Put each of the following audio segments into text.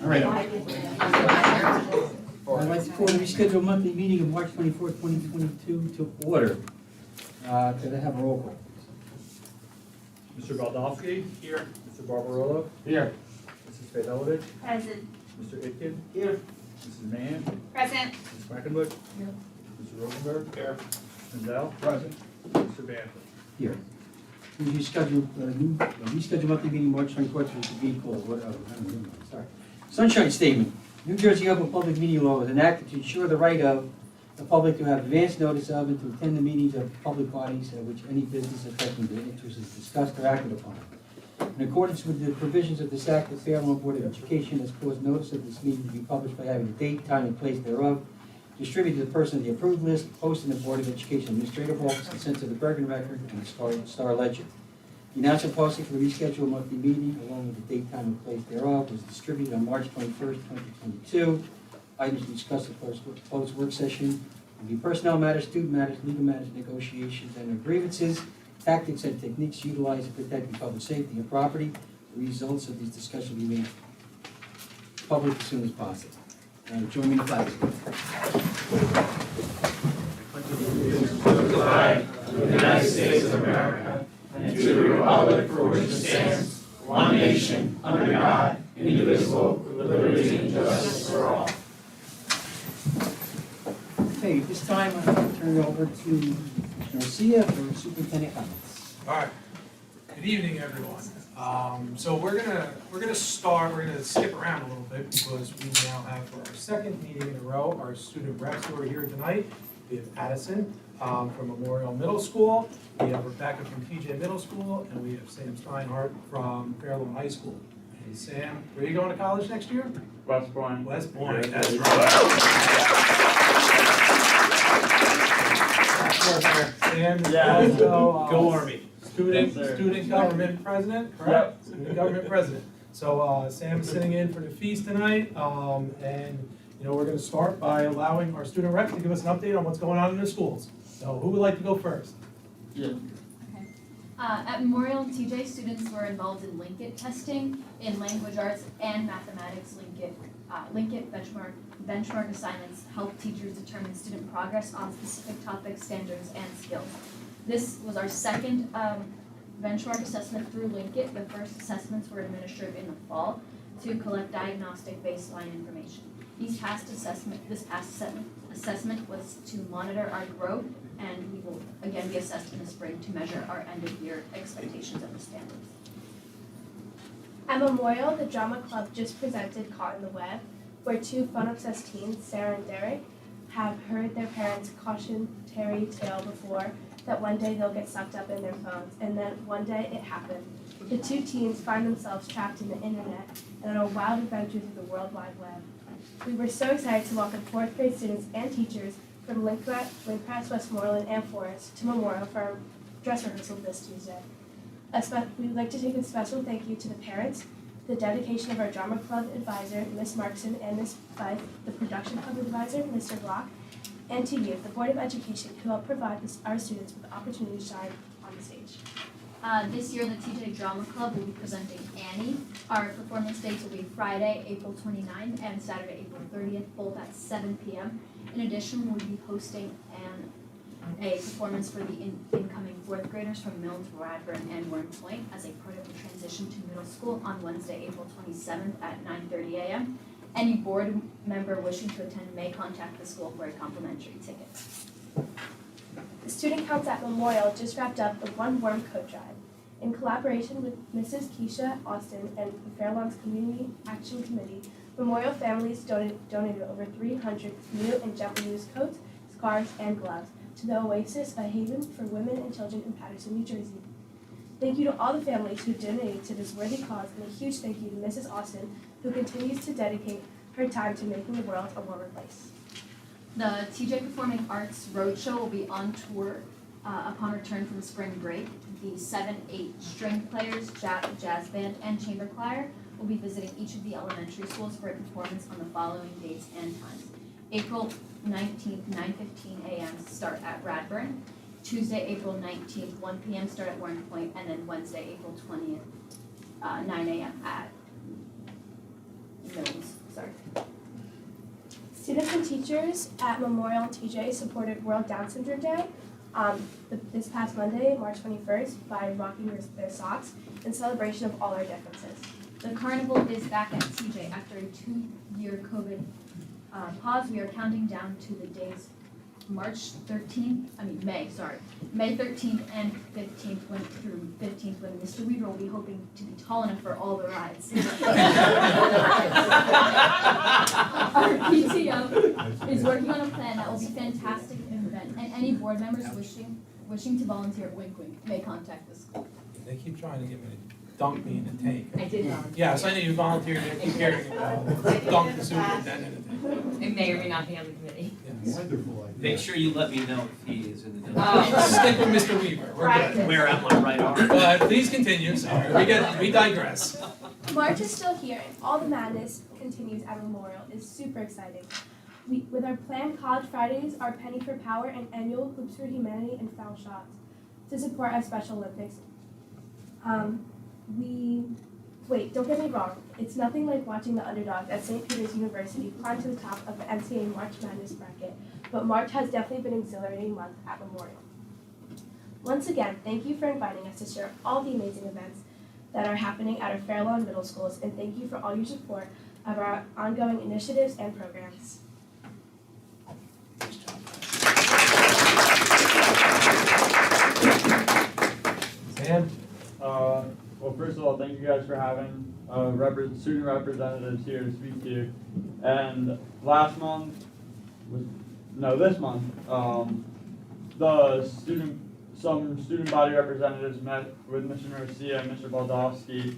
right. I'd like to call the rescheduled monthly meeting of March 24th, 2022 to order. Could I have a roll call? Mr. Baldowski? Here. Mr. Barbarolo? Here. Mrs. Faidelovich? Present. Mr. Itkin? Here. Mrs. Mann? Present. Ms. Quackenbush? Here. Mr. Rosenberg? Here. Ms. Dell? Present. Mr. Banther? Here. Rescheduled monthly meeting March 24th to be called. Sorry. Sunshine Statement. New Jersey Open Public Meeting Law was enacted to ensure the right of the public to have advance notice of and to attend the meetings of public bodies at which any business affecting their interests is discussed or acted upon. In accordance with the provisions of this Act, the Fair Lawn Board of Education has caused notice of this meeting to be published by having the date, time, and place thereof, distributed to the person of the approved list, posted in the Board of Education Administrative Office, and sent to the Bergen Record and the Star Ledger. The announcement posted for the rescheduled monthly meeting, along with the date, time, and place thereof, was distributed on March 21st, 2022. Items discussed at the closed work session will be personnel matters, student matters, legal matters, negotiations, and grievances, tactics and techniques utilized in protecting public safety and property. The results of these discussions will be made public as soon as possible. Join me in the flag. To the flag of the United States of America and to the republic for which it stands, one nation, under God, indivisible, with liberty and justice for all. Okay, at this time, I'm going to turn it over to Mr. Garcia for superintendent comments. All right. Good evening, everyone. So we're gonna skip around a little bit because we now have for our second meeting in a row our student reps who are here tonight. We have Addison from Memorial Middle School, we have Rebecca from TJ Middle School, and we have Sam Steinhardt from Fairlawn High School. And Sam, where are you going to college next year? West Point. West Point, that's right. Sam is also Go Army. Student government president, correct? Yep. Student government president. So Sam is sitting in for the feast tonight, and we're going to start by allowing our student rep to give us an update on what's going on in their schools. So who would like to go first? Yeah. Okay. At Memorial and TJ, students were involved in Linkit testing in language arts and mathematics. Linkit benchmark assignments help teachers determine student progress on specific topics, standards, and skills. This was our second benchmark assessment through Linkit. The first assessments were administered in the fall to collect diagnostic baseline information. This past assessment was to monitor our growth, and we will again be assessed in the spring to measure our end-of-year expectations of the standards. At Memorial, the Drama Club just presented Caught in the Web, where two fun-obsessed teens, Sarah and Derek, have heard their parents' cautionary tale before that one day they'll get sucked up in their phones, and then one day it happened. The two teens find themselves trapped in the internet and on a wild adventure through the World Wide Web. We were so excited to welcome 4th grade students and teachers from Lincrest, Westmoreland, and Forest to Memorial for our dress rehearsal this Tuesday. We'd like to take a special thank you to the parents, the dedication of our drama club advisor, Ms. Markson, and Ms. Fife, the production club advisor, Mr. Glock, and to you, the Board of Education, who help provide our students with the opportunity to shine on the stage. This year, the TJ Drama Club will be presenting Annie. Our performance dates will be Friday, April 29th, and Saturday, April 30th, both at 7 p.m. In addition, we'll be hosting a performance for the incoming 4th graders from Mills, Radburn, and Warren Point as a part of the transition to middle school on Wednesday, April 27th at 9:30 a.m. Any board member wishing to attend may contact the school for a complimentary ticket. The Student Council at Memorial just wrapped up the One Worm Coat Drive. In collaboration with Mrs. Keisha Austin and the Fairlawn's Community Action Committee, Memorial families donated over 300 new and gently used coats, scarves, and gloves to the Oasis, a haven for women and children in Paterson, New Jersey. Thank you to all the families who donated to this worthy cause, and a huge thank you to Mrs. Austin, who continues to dedicate her time to making the world a warmer place. The TJ Performing Arts Roadshow will be on tour upon return from spring break. The 7-8 string players, jazz band, and chamber choir will be visiting each of the elementary schools for a performance on the following dates and times. April 19th, 9:15 a.m. start at Radburn. Tuesday, April 19th, 1 p.m. start at Warren Point, and then Wednesday, April 20th, 9 a.m. at Mills. teachers at Memorial and TJ supported World Down Syndrome Day this past Monday, March 21st, by rocking their socks in celebration of all our differences. The carnival is back at TJ after a 2-year COVID pause. We are counting down to the days May 13th and 15th when Mr. Weaver will be hoping to be tall enough for all the rides. Our PTO is working on a plan that will be fantastic event, and any board members wishing to volunteer, wink wink, may contact the school. They keep trying to get me to dunk me in the tank. I did not. Yes, I know you volunteered, I keep hearing about dunk the superintendent in the tank. It may or may not be on the committee. Yes. Wonderful idea. Make sure you let me know if he is in the. Stick with Mr. Weaver, we're good. Wear out my right arm. But please continue, sorry, we digress. March is still here, and all the madness continues at Memorial. It's super exciting. With our planned College Fridays, our Penny for Power, and annual Hoops for Humanity and Foul Shots to support our Special Olympics. Don't get me wrong, it's nothing like watching the underdogs at St. Peter's University climb to the top of the NCAA March Madness bracket, but March has definitely been an exhilarating month at Memorial. Once again, thank you for inviting us to share all the amazing events that are happening at our Fair Lawn Middle Schools, and thank you for all your support of our ongoing initiatives and programs. Sam? Well, first of all, thank you guys for having student representatives here to speak to you. And this month, some student body representatives met with Mr. Garcia and Mr. Baldowski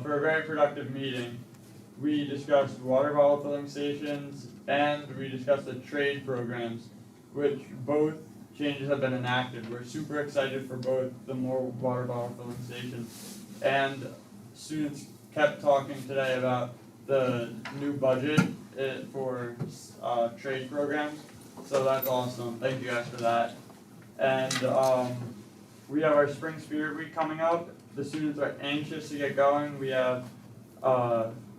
for a very productive meeting. We discussed water bottle filling stations and we discussed the trade programs, which both changes have been enacted. We're super excited for both the more water bottle filling stations, and students kept talking today about the new budget for trade programs, so that's awesome. Thank you guys for that. And we have our Spring Spirit Week coming up. The students are anxious to get going. We have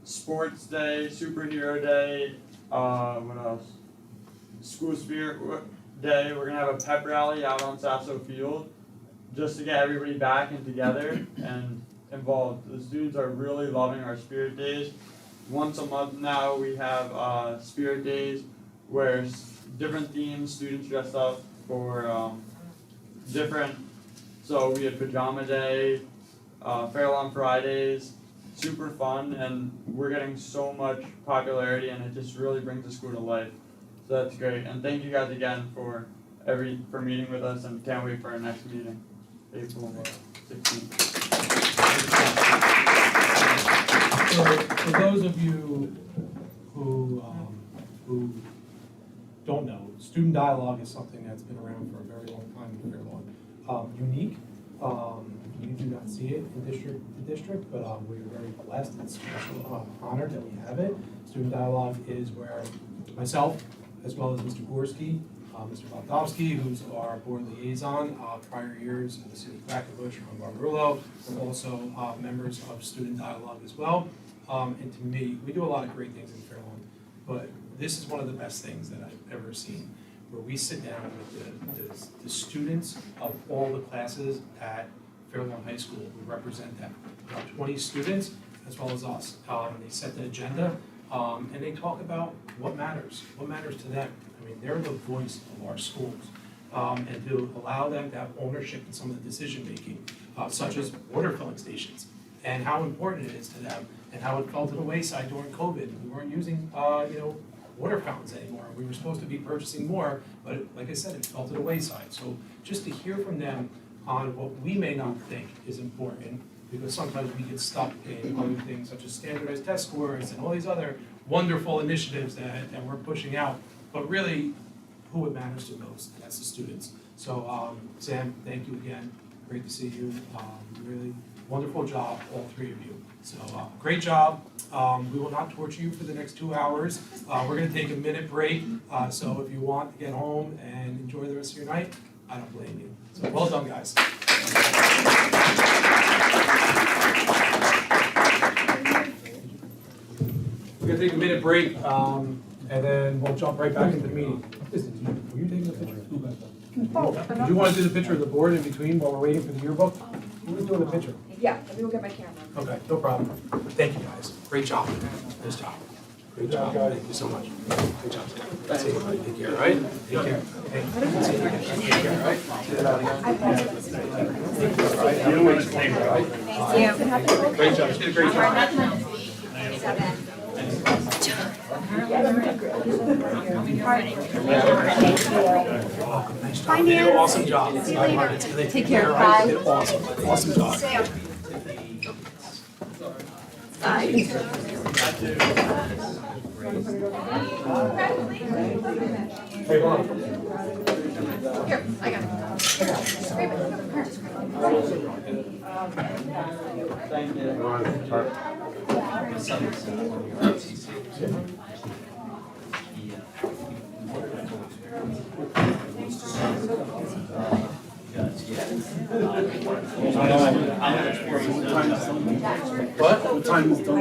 Sports Day, Superhero Day, what else? School Spirit Day. We're gonna have a pep rally out on Sasso Field just to get everybody back and together and involved. The students are really loving our Spirit Days. Once a month now we have Spirit Days where different themes, students dress up for different, so we had Pajama Day, Fair Lawn Fridays, super fun, and we're getting so much popularity and it just really brings the school to life. So that's great, and thank you guys again for meeting with us, and can't wait for our next meeting, April 16th. For those of you who don't know, student dialogue is something that's been around for a very long time in Fair Lawn. Unique, you do not see it in district, but we're very blessed and special, honored that we have it. Student dialogue is where myself, as well as Mr. Gorski, Mr. Baldowski, who's our board liaison, prior years in the city of Quackenbush, from Barbarillo, and also members of student dialogue as well. And to me, we do a lot of great things in Fair Lawn, but this is one of the best things that I've ever seen, where we sit down with the students of all the classes at Fair Lawn High School. We represent them, about 20 students, as well as us. They set the agenda, and they talk about what matters to them. I mean, they're the voice of our schools, and to allow them to have ownership in some of the decision making, such as water filling stations, and how important it is to them, and how it fell to the wayside during COVID. We weren't using, water fountains anymore. We were supposed to be purchasing more, but like I said, it fell to the wayside. So just to hear from them on what we may not think is important, because sometimes we get stuck in other things such as standardized test scores and all these other wonderful initiatives that we're pushing out. But really, who it matters to most, that's the students. So Sam, thank you again. Great to see you. Really wonderful job, all three of you. So great job. We will not torture you for the next 2 hours. We're gonna take a minute break. So if you want to get home and enjoy the rest of your night, I don't blame you. So well done, guys. We're gonna take a minute break, and then we'll jump right back into the meeting. Were you taking a picture? Did you want to do the picture of the board in between while we're waiting for the yearbook? Who was doing the picture? Yeah, let me go get my camera. Okay, no problem. Thank you, guys. Great job. Nice job. Great job. Thank you so much. Great job. See you. Take care, all right? Take care. Hey, see you again. Take care, all right? Get out of here. All right, have a nice day, all right? Thank you. Great job. You did a great job. Nice job. You did an awesome job. See you later. Take care. Bye. You did awesome. Awesome job. Hey, hold on. Here, I got it. Scrape it. Thank you. What time is done? I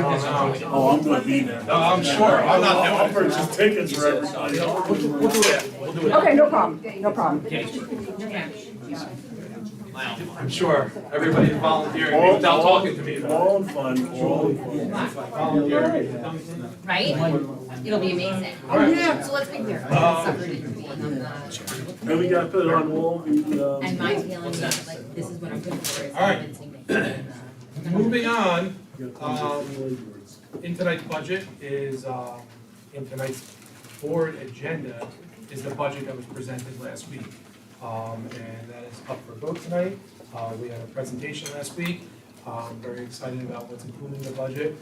don't know. Oh, I'm gonna be there. No, I'm sure. I'm not doing I'll purchase tickets for everybody. We'll do it. We'll do it. Okay, no problem, no problem. I'm sure everybody's volunteering without talking to me. All in fun, all in fun. Volunteering. Right? It'll be amazing. Oh, yeah. So let's be clear. And we gotta put it on the wall, And my feeling is like, this is what I'm good for, is All right. convincing me. Moving on, in tonight's budget is, in tonight's board agenda is the budget that was presented last week. And that is up for vote tonight. We had a presentation last week. Very excited about what's included in the budget.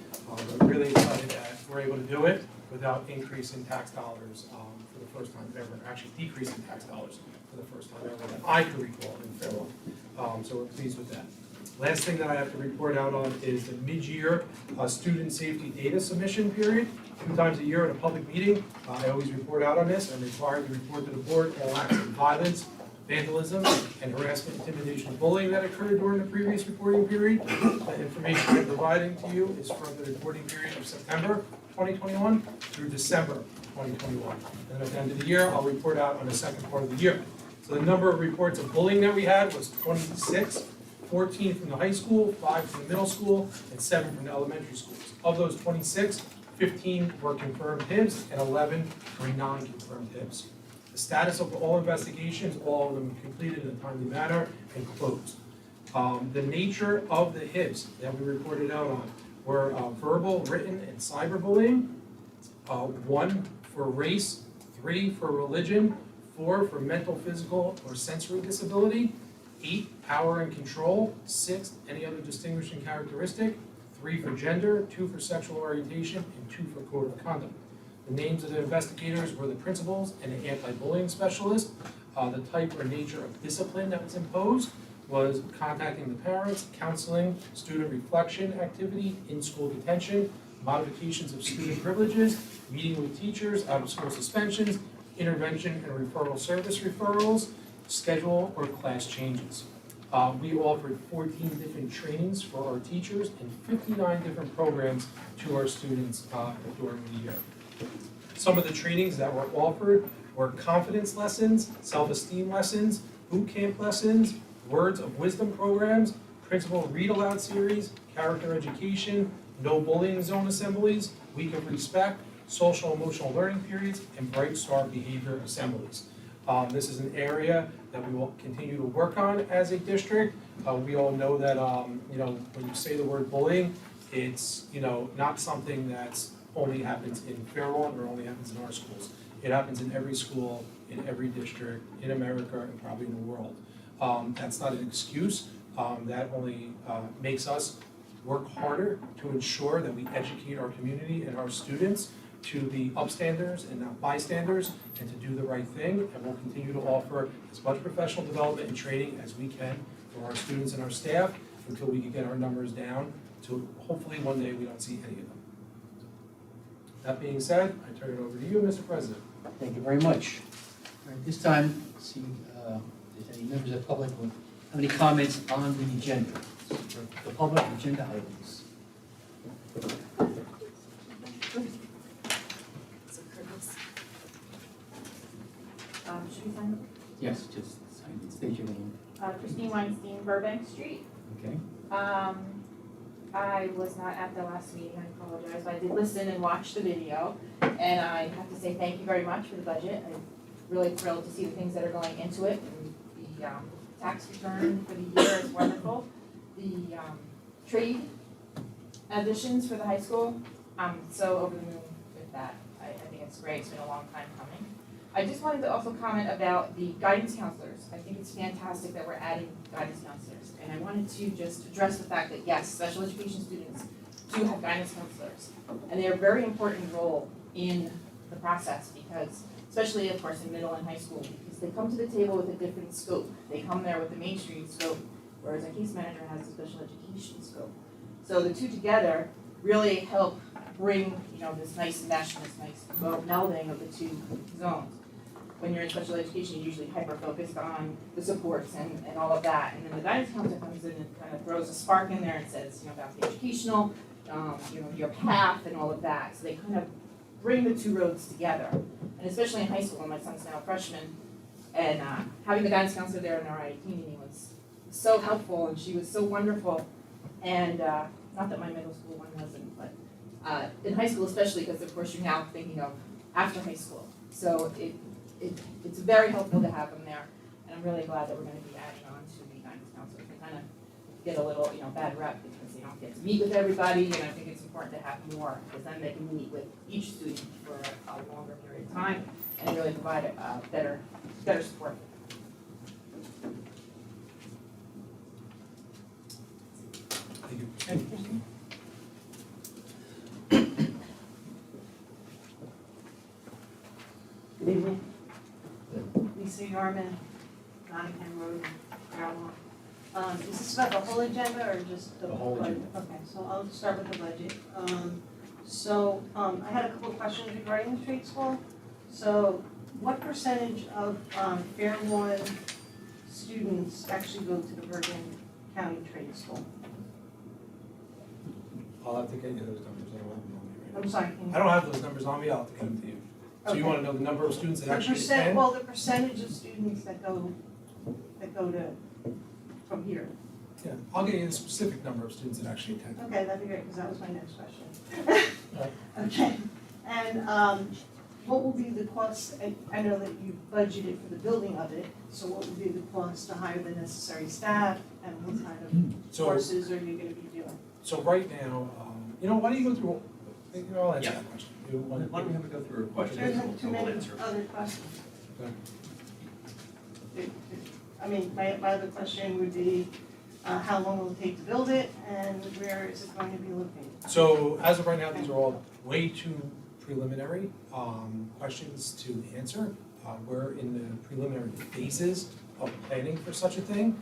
We're really excited that we're able to do it without increasing tax dollars for the first time ever, actually decreasing tax dollars for the first time ever that I can recall in federal. So we're pleased with that. Last thing that I have to report out on is the mid-year student safety data submission period. 2 times a year at a public meeting, I always report out on this. I'm required to report to the board all acts of violence, vandalism, and harassment, intimidation, and bullying that occurred during the previous reporting period. The information I'm providing to you is from the reporting period of September 2021 through December 2021. And at the end of the year, I'll report out on the second part of the year. So the number of reports of bullying that we had was 26, 14 from the high school, 5 from the middle school, and 7 from the elementary schools. Of those 26, 15 were confirmed HIBs and 11 were non-confirmed HIBs. The status of all investigations, all of them completed in a timely manner and closed. The nature of the HIBs that we reported out on were verbal, written, and cyberbullying. 1 for race, 3 for religion, 4 for mental, physical, or sensory disability, 8 power and control, 6 any other distinguishing characteristic, 3 for gender, 2 for sexual orientation, and 2 for code of conduct. The names of the investigators were the principals and the anti-bullying specialist. The type or nature of discipline that was imposed was contacting the parents, counseling, student reflection activity, in-school detention, modifications of student privileges, meeting with teachers, out-of-school suspensions, intervention and referral service referrals, schedule or class changes. We offered 14 different trainings for our teachers and 59 different programs to our students during the year. Some of the trainings that were offered were confidence lessons, self-esteem lessons, boot camp lessons, words of wisdom programs, principal read-aloud series, character education, no bullying zone assemblies, week of respect, social emotional learning periods, and bright star behavior assemblies. This is an area that we will continue to work on as a district. We all know that, when you say the word bullying, it's, not something that's only happens in Fairlawn or only happens in our schools. It happens in every school, in every district, in America, and probably in the world. That's not an excuse. That only makes us work harder to ensure that we educate our community and our students to be upstanders and not bystanders, and to do the right thing. And we'll continue to offer as much professional development and training as we can for our students and our staff until we can get our numbers down to hopefully one day we don't see any of them. That being said, I turn it over to you, Mr. President. Thank you very much. All right, this time, let's see if there's any members of the public who have any comments on the agenda. The public agenda items. should we sign the book? Yes, just sign it, state your name. Christine Weinstein, Burbank Street. Okay. I was not at the last meeting, I apologize, but I did listen and watch the video, and I have to say thank you very much for the budget. I'm really thrilled to see the things that are going into it, and the tax return for the year is wonderful. The trade additions for the high school, I'm so over the moon with that. I think it's great, it's been a long time coming. I just wanted to also comment about the guidance counselors. I think it's fantastic that we're adding guidance counselors. And I wanted to just address the fact that yes, special education students do have guidance counselors. And they are a very important role in the process because, especially of course in middle and high school, because they come to the table with a different scope. They come there with the mainstream scope, whereas a case manager has a special education scope. So the two together really help bring, this nice mesh, this nice melding of the two zones. When you're in special education, you're usually hyper-focused on the supports and all of that. And then the guidance counselor comes in and kind of throws a spark in there and says, about the educational, your path and all of that. So they kind of bring the two roads together. And especially in high school, and my son's now a freshman, and having the guidance counselor there in our IEP meeting was so helpful, and she was so wonderful. And not that my middle school one wasn't, but in high school especially, because of course you're now thinking of after high school. So it's very helpful to have them there, and I'm really glad that we're going to be adding on to the guidance counselors. They kind of get a little, bad rep because they don't get to meet with everybody, and I think it's important to have more because then they can meet with each student for a longer period of time and really provide better support. Thank you. Thank you. Good evening. Lisa Yarman, Nottingham Road, Carolina. Is this about the whole agenda or just the whole budget? agenda. Okay, so I'll start with the budget. I had a couple of questions regarding the trade school. So what percentage of Fair One students actually go to the Bergen County Trade School? I'll have to get you those numbers, I don't have them on me right I'm sorry, can now. you? I don't have those numbers on me, I'll have to get them to you. So you Okay. wanna know the number of students that The actually percent, attend? well, the percentage of students that go to, from here. Yeah, I'll get you the specific number of students that actually attend. Okay, that'd be great, because that was my next question. Okay, and what will be the cost, I know that you budgeted for the building of it, so what will be the cost to hire the necessary staff, and what kind of So, courses are you gonna be doing? so right now, why don't you go through, I'll answer Yeah. that question. Why don't we have a go through a question? There's not too We'll many answer. other questions. Okay. I mean, my other question would be, how long will it take to build it, and where is it going to be located? So as of right now, these are all way too preliminary questions to answer. We're in the preliminary phases of planning for such a thing.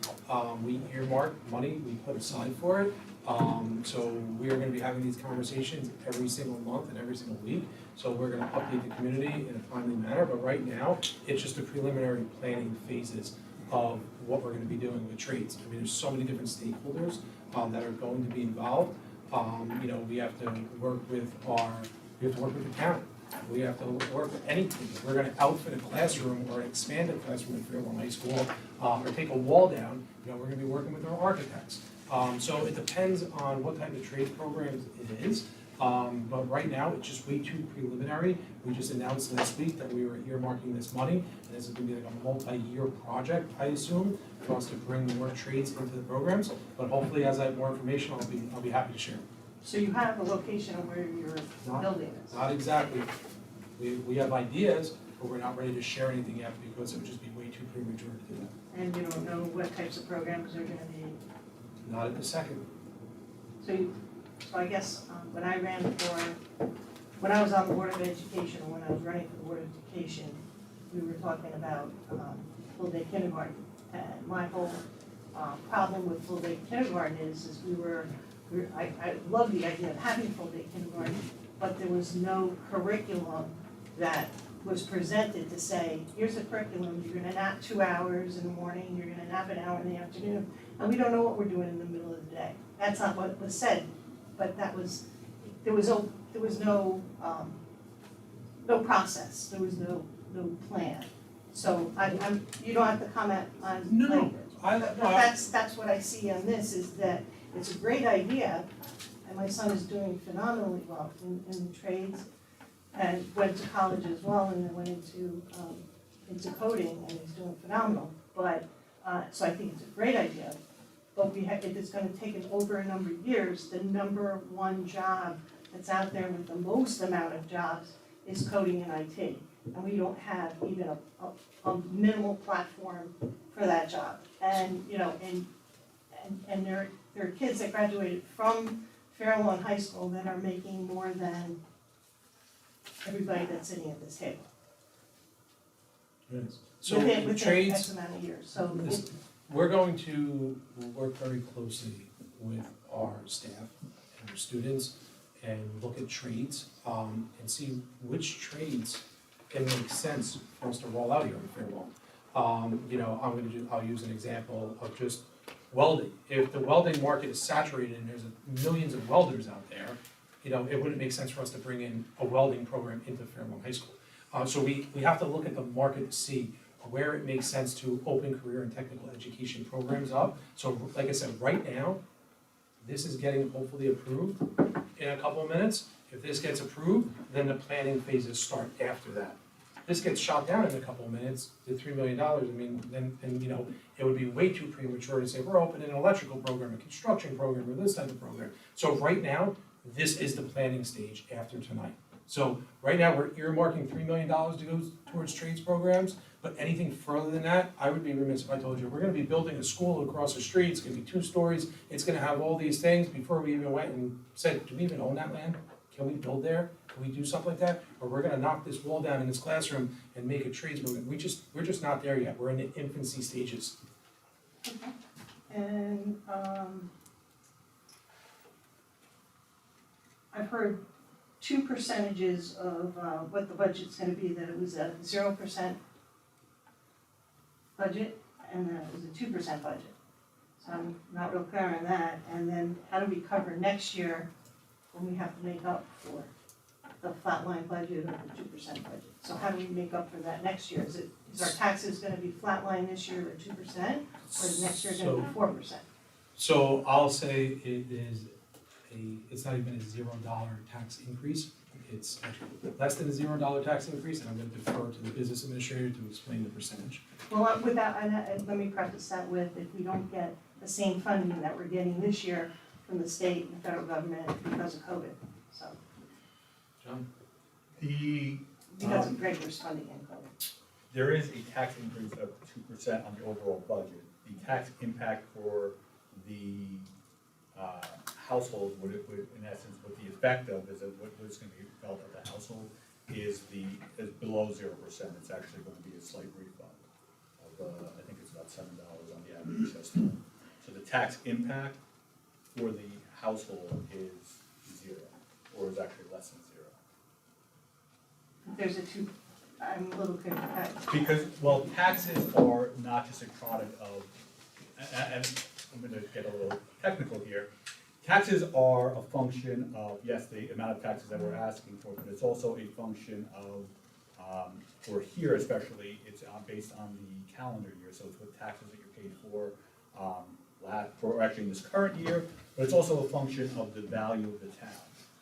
We earmark money, we put aside for it. So we are gonna be having these conversations every single month and every single week. So we're gonna update the community in a timely manner, but right now, it's just the preliminary planning phases of what we're gonna be doing with trades. I mean, there's so many different stakeholders that are going to be involved. We have to work with the county. We have to work with anything. If we're gonna outfit a classroom or expand a classroom at Fairlawn High School, or take a wall down, we're gonna be working with our architects. So it depends on what type of trade programs it is. But right now, it's just way too preliminary. We just announced last week that we were earmarking this money, and this is gonna be like a multi-year project, I assume, for us to bring more trades into the programs. But hopefully, as I have more information, I'll be happy to share. So you have a location of where your building is? Not exactly. We have ideas, but we're not ready to share anything yet because it would just be way too premature to do that. And you don't know what types of programs are gonna be? Not at the second. So I guess when I was on the Board of Education, or when I was running for the Board of Education, we were talking about full-day kindergarten. And my whole problem with full-day kindergarten is I love the idea of having full-day kindergarten, but there was no curriculum that was presented to say, here's a curriculum, you're gonna nap 2 hours in the morning, you're gonna nap an hour in the afternoon, and we don't know what we're doing in the middle of the day. That's not what was said, but there was no process, there was no plan. So you don't have to comment on No, language. no, But that's what I see on this, is that it's a great idea, and my son is doing phenomenally well in the trades, and went to college as well, and then went into coding, and he's doing phenomenal. But, so I think it's a great idea, but if it's gonna take it over a number of years, the number one job that's out there with the most amount of jobs is coding and IT. And we don't have even a minimal platform for that job. And, you know, and there are kids that graduated from Fairlawn High School that are making more than everybody that's sitting at this table. so Within the X trades, amount of years, so. we're going to work very closely with our staff and our students and look at trades, and see which trades can make sense for us to roll out here in Fairlawn. You know, I'll use an example of just welding. If the welding market is saturated and there's millions of welders out there, you know, it wouldn't make sense for us to bring in a welding program into Fairlawn High School. So we have to look at the market to see where it makes sense to open career and technical education programs up. So like I said, right now, this is getting hopefully approved in a couple of minutes. If this gets approved, then the planning phases start after that. This gets shot down in a couple of minutes, the $3 million, I mean, then you know, it would be way too premature to say, we're opening an electrical program, a construction program, or this type of program. So right now, this is the planning stage after tonight. So right now, we're earmarking $3 million to go towards trades programs, but anything further than that, I would be remiss if I told you, we're gonna be building a school across the street, it's gonna be 2 stories, it's gonna have all these things. Before we even went and said, do we even own that land? Can we build there? Can we do something like that? Or we're gonna knock this wall down in this classroom and make a trades program. We're just not there yet, we're in the infancy stages. And, I've heard 2 percentages of, what the budget's gonna be, that it was a 0% budget, and then it was a 2% budget. So I'm not real clear on that, and then how do we cover next year when we have to make up for the flatline budget or the 2% budget? So how do we make up for that next year? Is our taxes gonna be flatline this year at 2%, or is next year gonna be 4%? So I'll say it's not even a $0 tax increase. It's actually less than a $0 tax increase, and I'm gonna defer to the business administrator to explain the percentage. Well, with that, let me preface that with, if we don't get the same funding that we're getting this year from the state and federal government because of COVID, so, John? because of regular funding and COVID. There is a tax increase of 2% on the overall budget. The tax impact for the household would, in essence, what the effect of is that what is going to be felt at the household is below 0%. It's actually going to be a slight refund of I think it's about $7 on the average system. So the tax impact for the household is 0, or is actually less than 0. There's I'm a little confused. Because, well, taxes are not just a product of, and I'm gonna get a little technical here. Taxes are a function of, yes, the amount of taxes that we're asking for, but it's also a function of, for here especially, it's based on the calendar year, so it's what taxes that you're paid for actually in this current year, but it's also a function of the value of the town.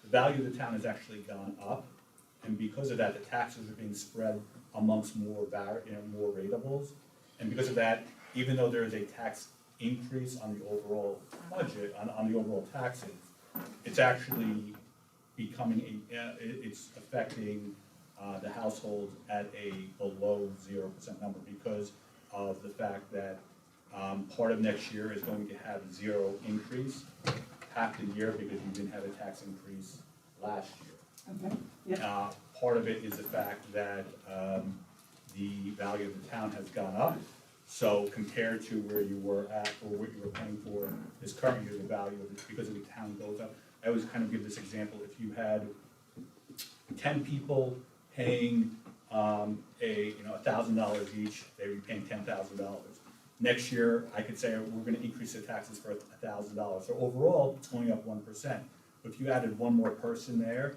The value of the town has actually gone up, and because of that, the taxes are being spread amongst more ratables, and because of that, even though there is a tax increase on the overall budget, on the overall taxes, it's actually becoming it's affecting the households at a below 0% number because of the fact that part of next year is going to have 0 increase, half the year because you didn't have a tax increase last year. Okay. Yep. Part of it is the fact that the value of the town has gone up. So compared to where you were at or what you were paying for this current year, the value of it, because of the town goes up. I always kind of give this example, if you had 10 people paying $1,000 each, they would be paying $10,000. Next year, I could say we're gonna increase the taxes for $1,000. So overall, it's going up 1%. But if you added one more person there,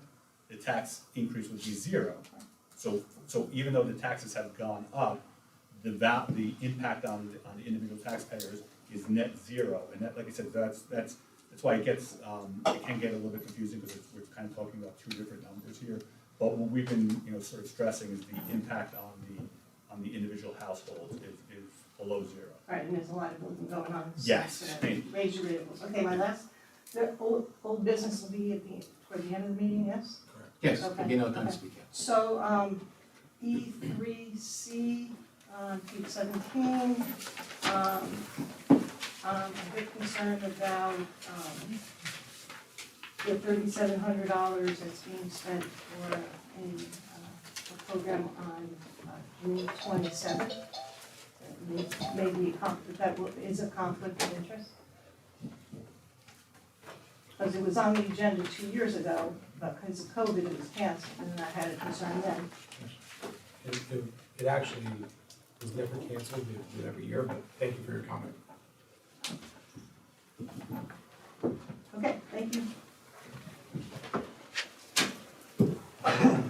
the tax increase would be 0. So even though the taxes have gone up, the impact on the individual taxpayers is net zero, and that, like I said, that's why it gets, it can get a little bit confusing, because we're kind of talking about two different numbers here. But what we've been, sort of stressing is the impact on the individual households is below zero. Right, and there's a lot of building going on. Yes. Raise your vehicles. Okay, my last, the old business will be toward the end of the meeting, yes? Yes, Okay, you know, time okay. to speak, yes. So, E3C, page 17, I'm a bit concerned about, the $3,700 that's being spent for a program on June 27th. Maybe is a conflict of interest? Because it was on the agenda 2 years ago, but because of COVID, it was canceled, and I had a concern then. It actually was never canceled, we do it every year, but thank you for your comment. Okay, thank you.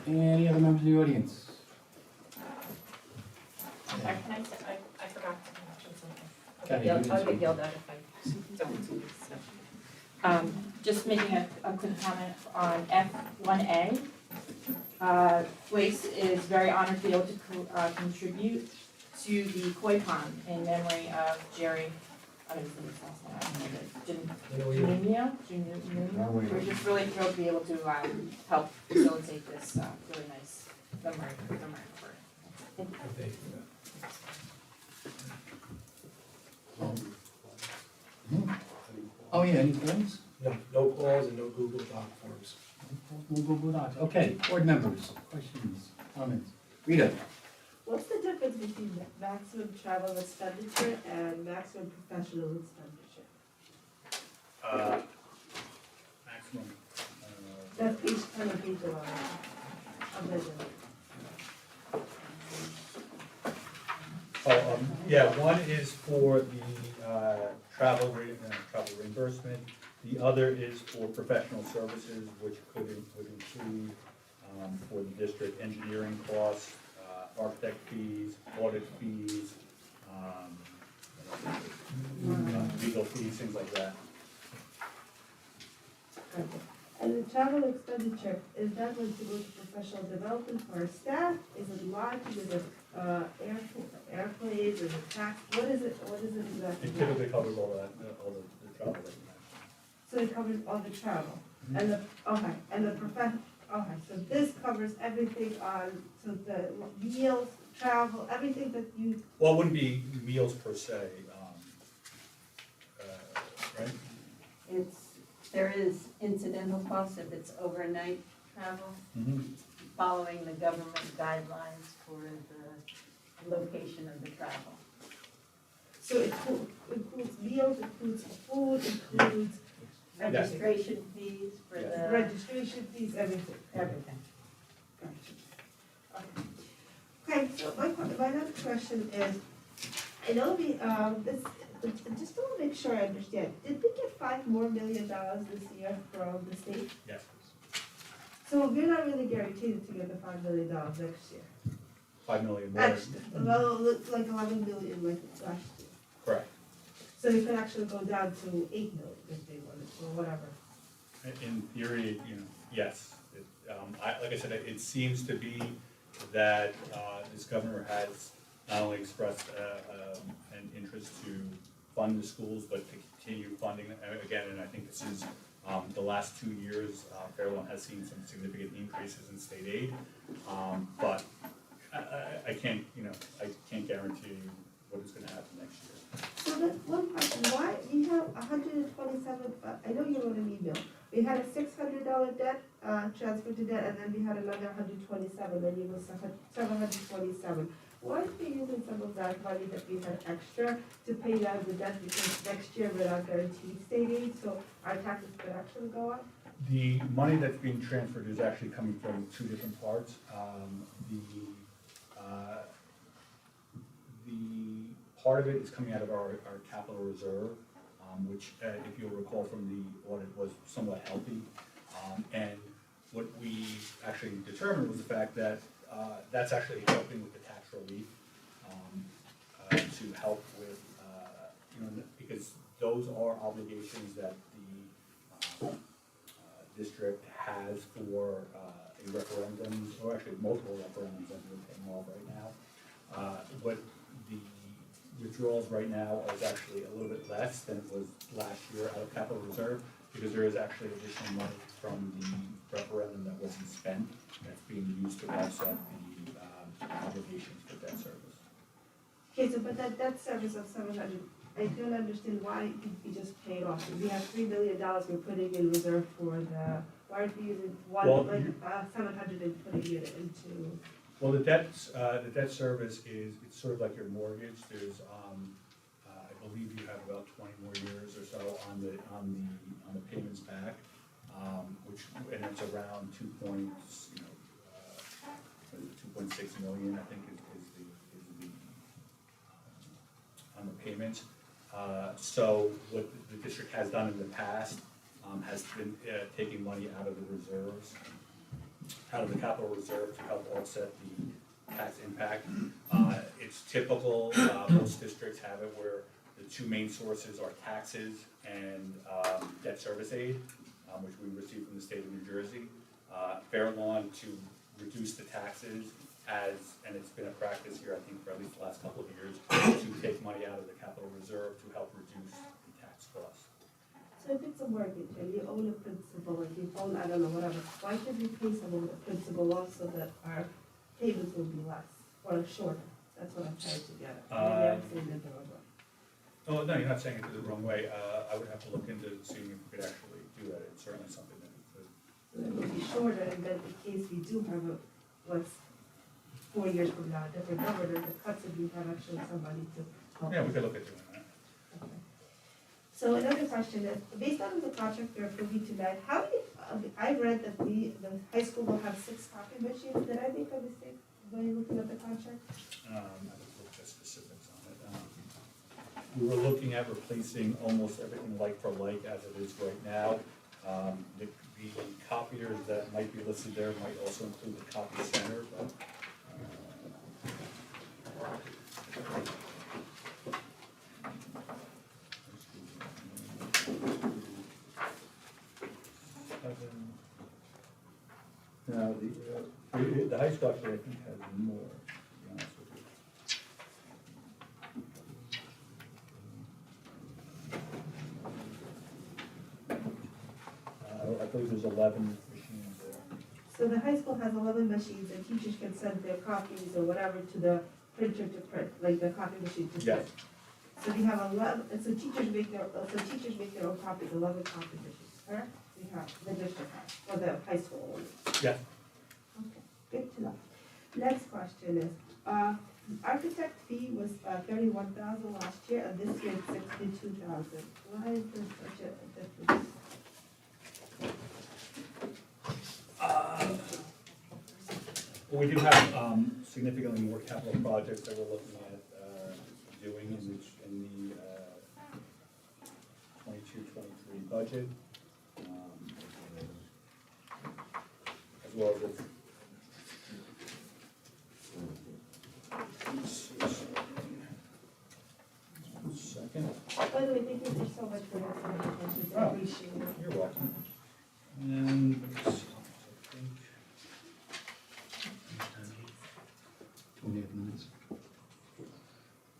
Any other members of the audience? I forgot to mention something. Okay, you I'll get yelled at if I don't do this. Just making a quick comment on F1A. Place is very honored to be able to contribute to the koi pond in memory of Jerry. I don't know his last name. Janino. We're just really thrilled to be able to help facilitate this really nice memory for him. Thank you. Thank you for that. Oh, yeah, any comments? No calls and no Google Doc forms. No Google Docs. Okay, board members, questions, comments? Rita? What's the difference between maximum travel expenditure and maximum professional expenditure? Maximum. That's page 10 of page 11 of vision. Yeah, one is for the travel reimbursement. The other is for professional services, which would include for the district engineering costs, architect fees, audit fees, legal fees, things like that. And the travel expenditure, is that going to go to professional development for our staff? Is it lodging, is it airplanes, is it tax? What is it exactly? It typically covers all the travel that you So it covers all the travel, and the so this covers everything on, so the meals, travel, everything that you, Well, it wouldn't be meals per se, right? There is incidental costs if it's overnight travel, Mm-hmm. following the government guidelines for the location of the travel. so it includes meals, includes food, includes Registration fees for the, registration fees, everything. everything. Okay, so my next question is, I know just want to make sure I understand, did we get $5 more million this year from the state? Yes. So we're not really guaranteed to get the $5 million next year? 5 million more. Actually, well, it looks like 11 million like last year. Correct. So it could actually go down to 8 million if they wanted, or whatever. In theory, yes. Like I said, it seems to be that this governor has not only expressed an interest to fund the schools, but to continue funding them again. And I think this is the last 2 years, Fairlawn has seen some significant increases in state aid. But I can't guarantee what is going to happen next year. So that one question, why, we have 127, I know you wrote an email. We had a $600 debt, transfer to debt, and then we had another 127, then you was 727. Why aren't we using some of that money that we had extra to pay down the debt, because next year we're not guaranteed state aid, so our taxes could actually go up? The money that's being transferred is actually coming from two different parts. The part of it is coming out of our capital reserve, which, if you'll recall from the audit, was somewhat healthy. And what we actually determined was the fact that that's actually helping with the tax relief. to help with, because those are obligations that the district has for a referendum, or actually multiple referendums that we're paying off right now. What the withdrawals right now is actually a little bit less than it was last year out of capital reserve, because there is actually additional money from the referendum that wasn't spent, that's being used to offset the obligations for debt service. Okay, so but that debt service of 700, I don't understand why we just paid off. We have $3 million we're putting in reserve for the, why aren't we using Well, 700 and putting it into? Well, the debt service is, it's sort of like your mortgage, there's, I believe you have about 20 more years or so on the payments back, and it's around 2.6 million, I think is the on the payments. So what the district has done in the past, has been taking money out of the reserves, out of the capital reserve to help offset the tax impact. It's typical, most districts have it where the two main sources are taxes and debt service aid, which we receive from the state of New Jersey. Fair Lawn, to reduce the taxes, and it's been a practice here, I think, for at least the last couple of years, to take money out of the capital reserve to help reduce the tax costs. So if it's a mortgage and you own a principal and you own, I don't know, whatever, why should we pay some of the principal off so that our payments will be less or shorter? That's what I'm trying to get at. Maybe I'm saying it the wrong way. Oh, no, you're not saying it the wrong way. I would have to look into seeing if we could actually do that. It's certainly something that we could. So it will be shorter, and then in case we do have a, what's 4 years from now, a different governor, the cuts would be have actually somebody to help. Yeah, we could look at doing that. Okay. So another question is, based on the contract we're approving tonight, how many, I read that the high school will have 6 copy machines. Did I make a mistake when you looking at the contract? I haven't looked at specifics on it. We were looking at replacing almost everything like for like as it is right now. The copiers that might be listed there might also include the copy center, but. Now, the high school actually, I think, has more, to be honest with you. I believe there's 11 machines there. So the high school has 11 machines, and teachers can send their copies or whatever to the printer to print, like the copy machine to print. Yes. So we have 11, and so teachers make their own copies, 11 copy machines, correct? We have, the district has, or the high school only. Yes. Okay, good to know. Next question is, architect fee was 31,000 last year, and this year it's 62,000. Why is there such a difference? Well, we do have significantly more capital projects that we're looking at doing in the 22-23 budget, as well as second. By the way, thank you so much for your information. I appreciate it. You're welcome. And let's see, I think. 28 minutes.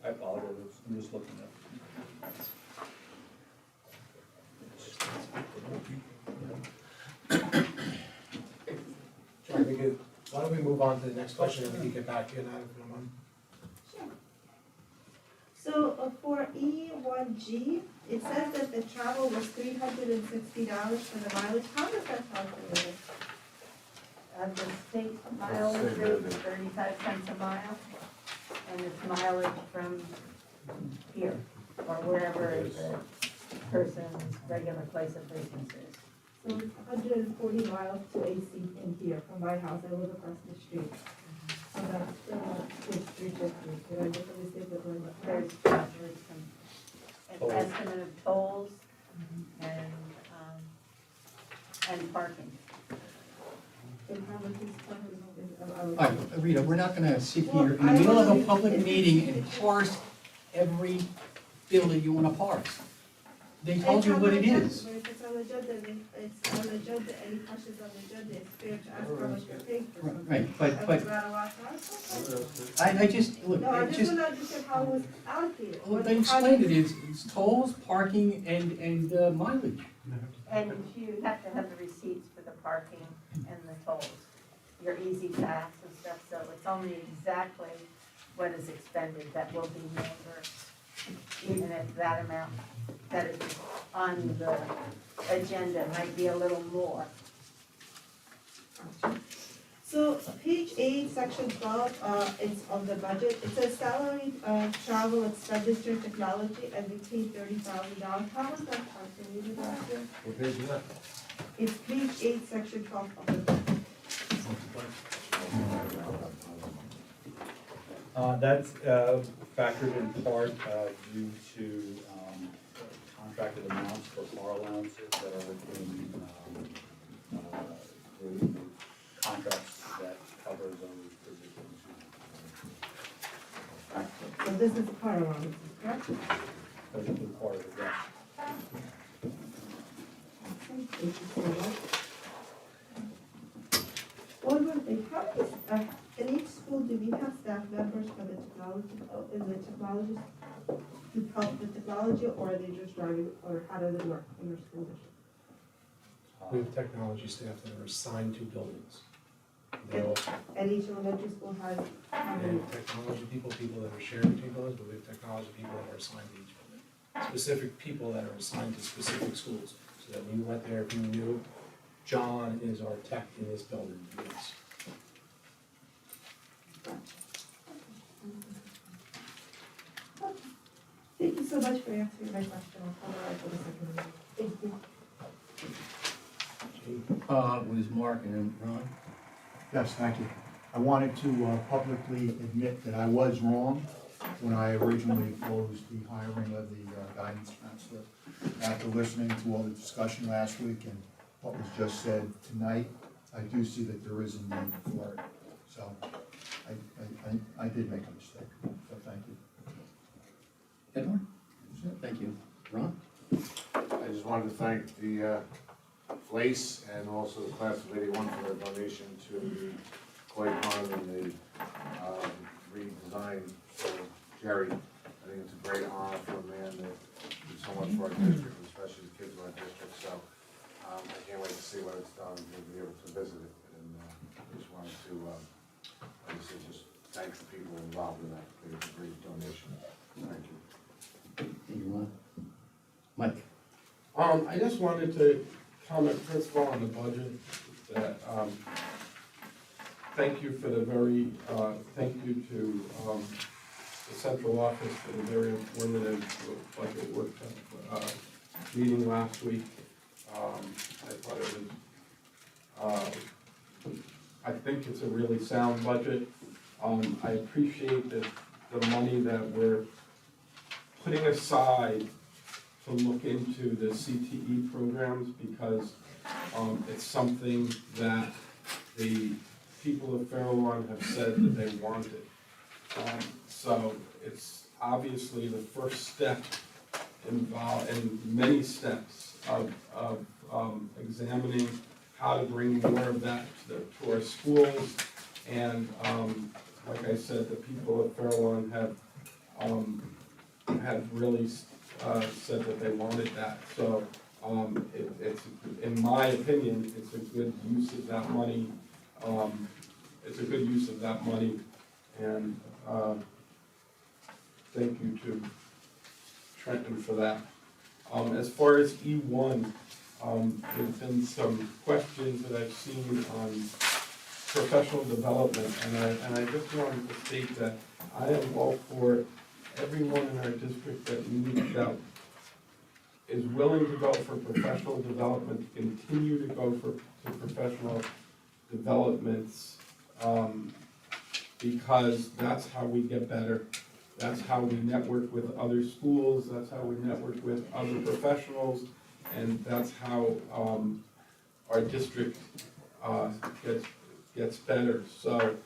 I apologize, I'm just looking at. John, why don't we move on to the next question and we can get back in, I don't mind. Sure. So for E1G, it says that the travel was $360 for the mileage. How does that calculate? The state mileage rate is 35 cents a mile, and it's mileage from here, or wherever the person's regular place of business is. So it's 140 miles to AC in here from my house. I live across the street. So that's it's 350. Did I make a mistake with one? There's some an estimate of tolls and parking. And how much is All right, Rita, we're not gonna sit here in the middle of a public meeting and parse every building you wanna park. They told you what it is. But if it's on the agenda, it's on the agenda, any questions on the agenda, it's fair to ask how much you're paying for something. Right, but, If but it's not a lot of time, I just, look, no, I it just just, wanna understand how it was allocated. well, they explained it, it's tolls, parking, and mileage. And you have to have the receipts for the parking and the tolls, your easy pass and stuff, so it's only exactly what is expended that will be reimbursed. Even if that amount that is on the agenda might be a little more. So page 8, section 12, it's on the budget, it says salary, travel expenditure technology, and we paid $30,000. How was that calculated last year? What page is that? It's page 8, section 12 of the budget. That's factored in part due to contracted amounts for car allowances that are within the contracts that cover those positions. So this is car allowance, correct? Those include part of it, yes. Thank you so much. One more thing, how many, in each school, do we have staff members for the technology, in the technology, to help with technology, or are they just driving, or how does it work in your school district? We have technology staff that are assigned to buildings. They all, And each elementary school has, how many? and technology people that are shared between buildings, but we have technology people that are assigned to each building. Specific people that are assigned to specific schools, so that when you went there, if you knew, John is our tech in this building, yes. Thank you so much for answering my question, I'll come back for the second one. Thank you. Was Mark and then Ron? Yes, thank you. I wanted to publicly admit that I was wrong when I originally opposed the hiring of the guidance counselor. After listening to all the discussion last week and what was just said tonight, I do see that there is a need for it. So I did make a mistake, so thank you. Edward? Thank you. Ron? I just wanted to thank the Flace and also the class of '81 for their donation to the koi pond and the redesign for Jerry. I think it's a great honor for a man that did so much for our district, especially the kids of our district. So I can't wait to see what it's done and be able to visit it. And I just wanted to obviously just thank the people involved in that. It was a great donation. Thank you. Thank you, Ron. Mike? I just wanted to comment first of all on the budget, that, thank you for the very, thank you to, the central office for the very informative budget work, meeting last week. I thought it was, I think it's a really sound budget. I appreciate that the money that we're putting aside to look into the CTE programs, because it's something that the people of Fairlawn have said that they wanted. So it's obviously the first step involved in many steps of examining how to bring more of that to our schools. And like I said, the people of Fairlawn have really said that they wanted that. So it's, in my opinion, it's a good use of that money. It's a good use of that money, and thank you to Trenton for that. As far as E1, there's been some questions that I've seen on professional development, and I just wanted to state that I am all for everyone in our district that is willing to go for professional development, continue to go for professional developments, because that's how we get better. That's how we network with other schools, that's how we network with other professionals, and that's how our district gets better. So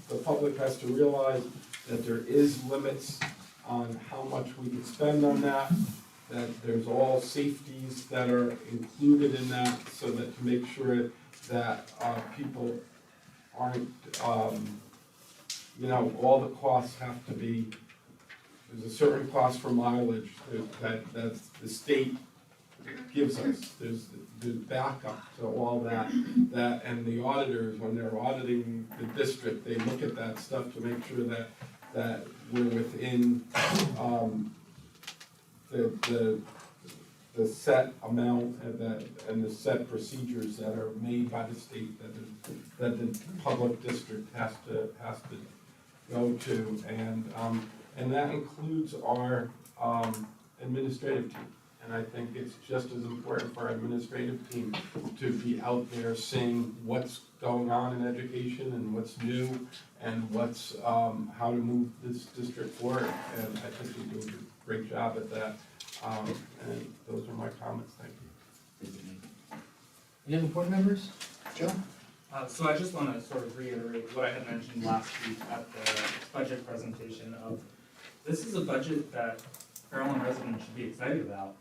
the public has to realize that there is limits on how much we can spend on that, that there's all safeties that are included in that, so that to make sure that, people aren't, all the costs have to be, there's a certain cost for mileage that the state gives us. There's backup to all that, and the auditors, when they're auditing the district, they look at that stuff to make sure that we're within, the set amount and the set procedures that are made by the state that the public district has to go to, and that includes our administrative team. And I think it's just as important for our administrative team to be out there saying what's going on in education and what's new and what's, how to move this district forward. And I think we do a great job at that. And those are my comments, thank you. Any other board members? Joe? So I just want to sort of reiterate what I had mentioned last week at the budget presentation of, this is a budget that Carolyn residents should be excited about.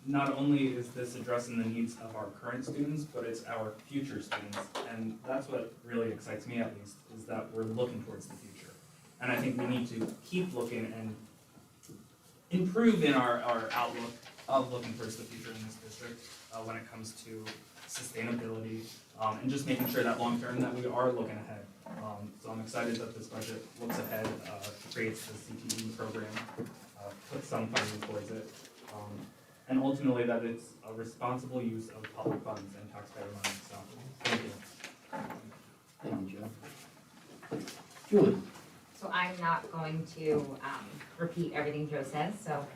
Not only is this addressing the needs of our current students, but it's our future students. And that's what really excites me, at least, is that we're looking towards the future. And I think we need to keep looking and improve in our outlook of looking towards the future in this district when it comes to sustainability and just making sure that long term that we are looking ahead. So I'm excited that this budget looks ahead, creates the CTE program, puts some funding towards it, and ultimately that it's a responsible use of public funds and taxpayer money. So thank you. Thank you, Joe. Julie? So I'm not going to repeat everything Joe says, so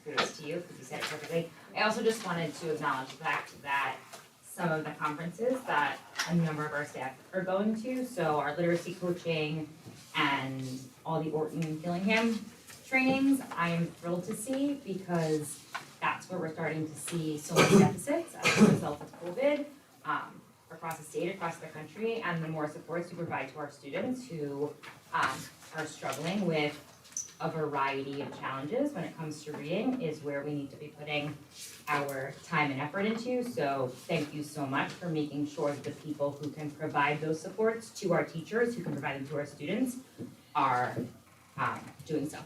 kudos to you, because you said it perfectly. I also just wanted to acknowledge the fact that some of the conferences that a number of our staff are going to, so our literacy coaching and all the Orton and Gillingham trainings, I am thrilled to see, because that's where we're starting to see so many deficits as a result of COVID across the state, across the country, and the more supports we provide to our students who are struggling with a variety of challenges when it comes to reading is where we need to be putting our time and effort into. So thank you so much for making sure that the people who can provide those supports to our teachers, who can provide them to our students, are doing so.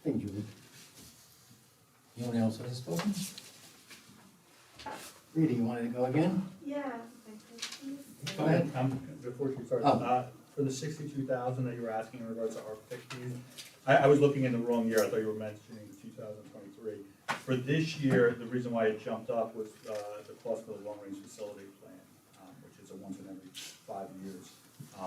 Thank you, Julie. Anyone else has spoken? Rita, you wanted to go again? Yeah. Go ahead. Before she starts, Oh. for the 62,000 that you were asking in regards to our fees, I was looking in the wrong year. I thought you were mentioning 2023. For this year, the reason why it jumped up was the cost for the long-range facility plan, which is a once in every 5 years.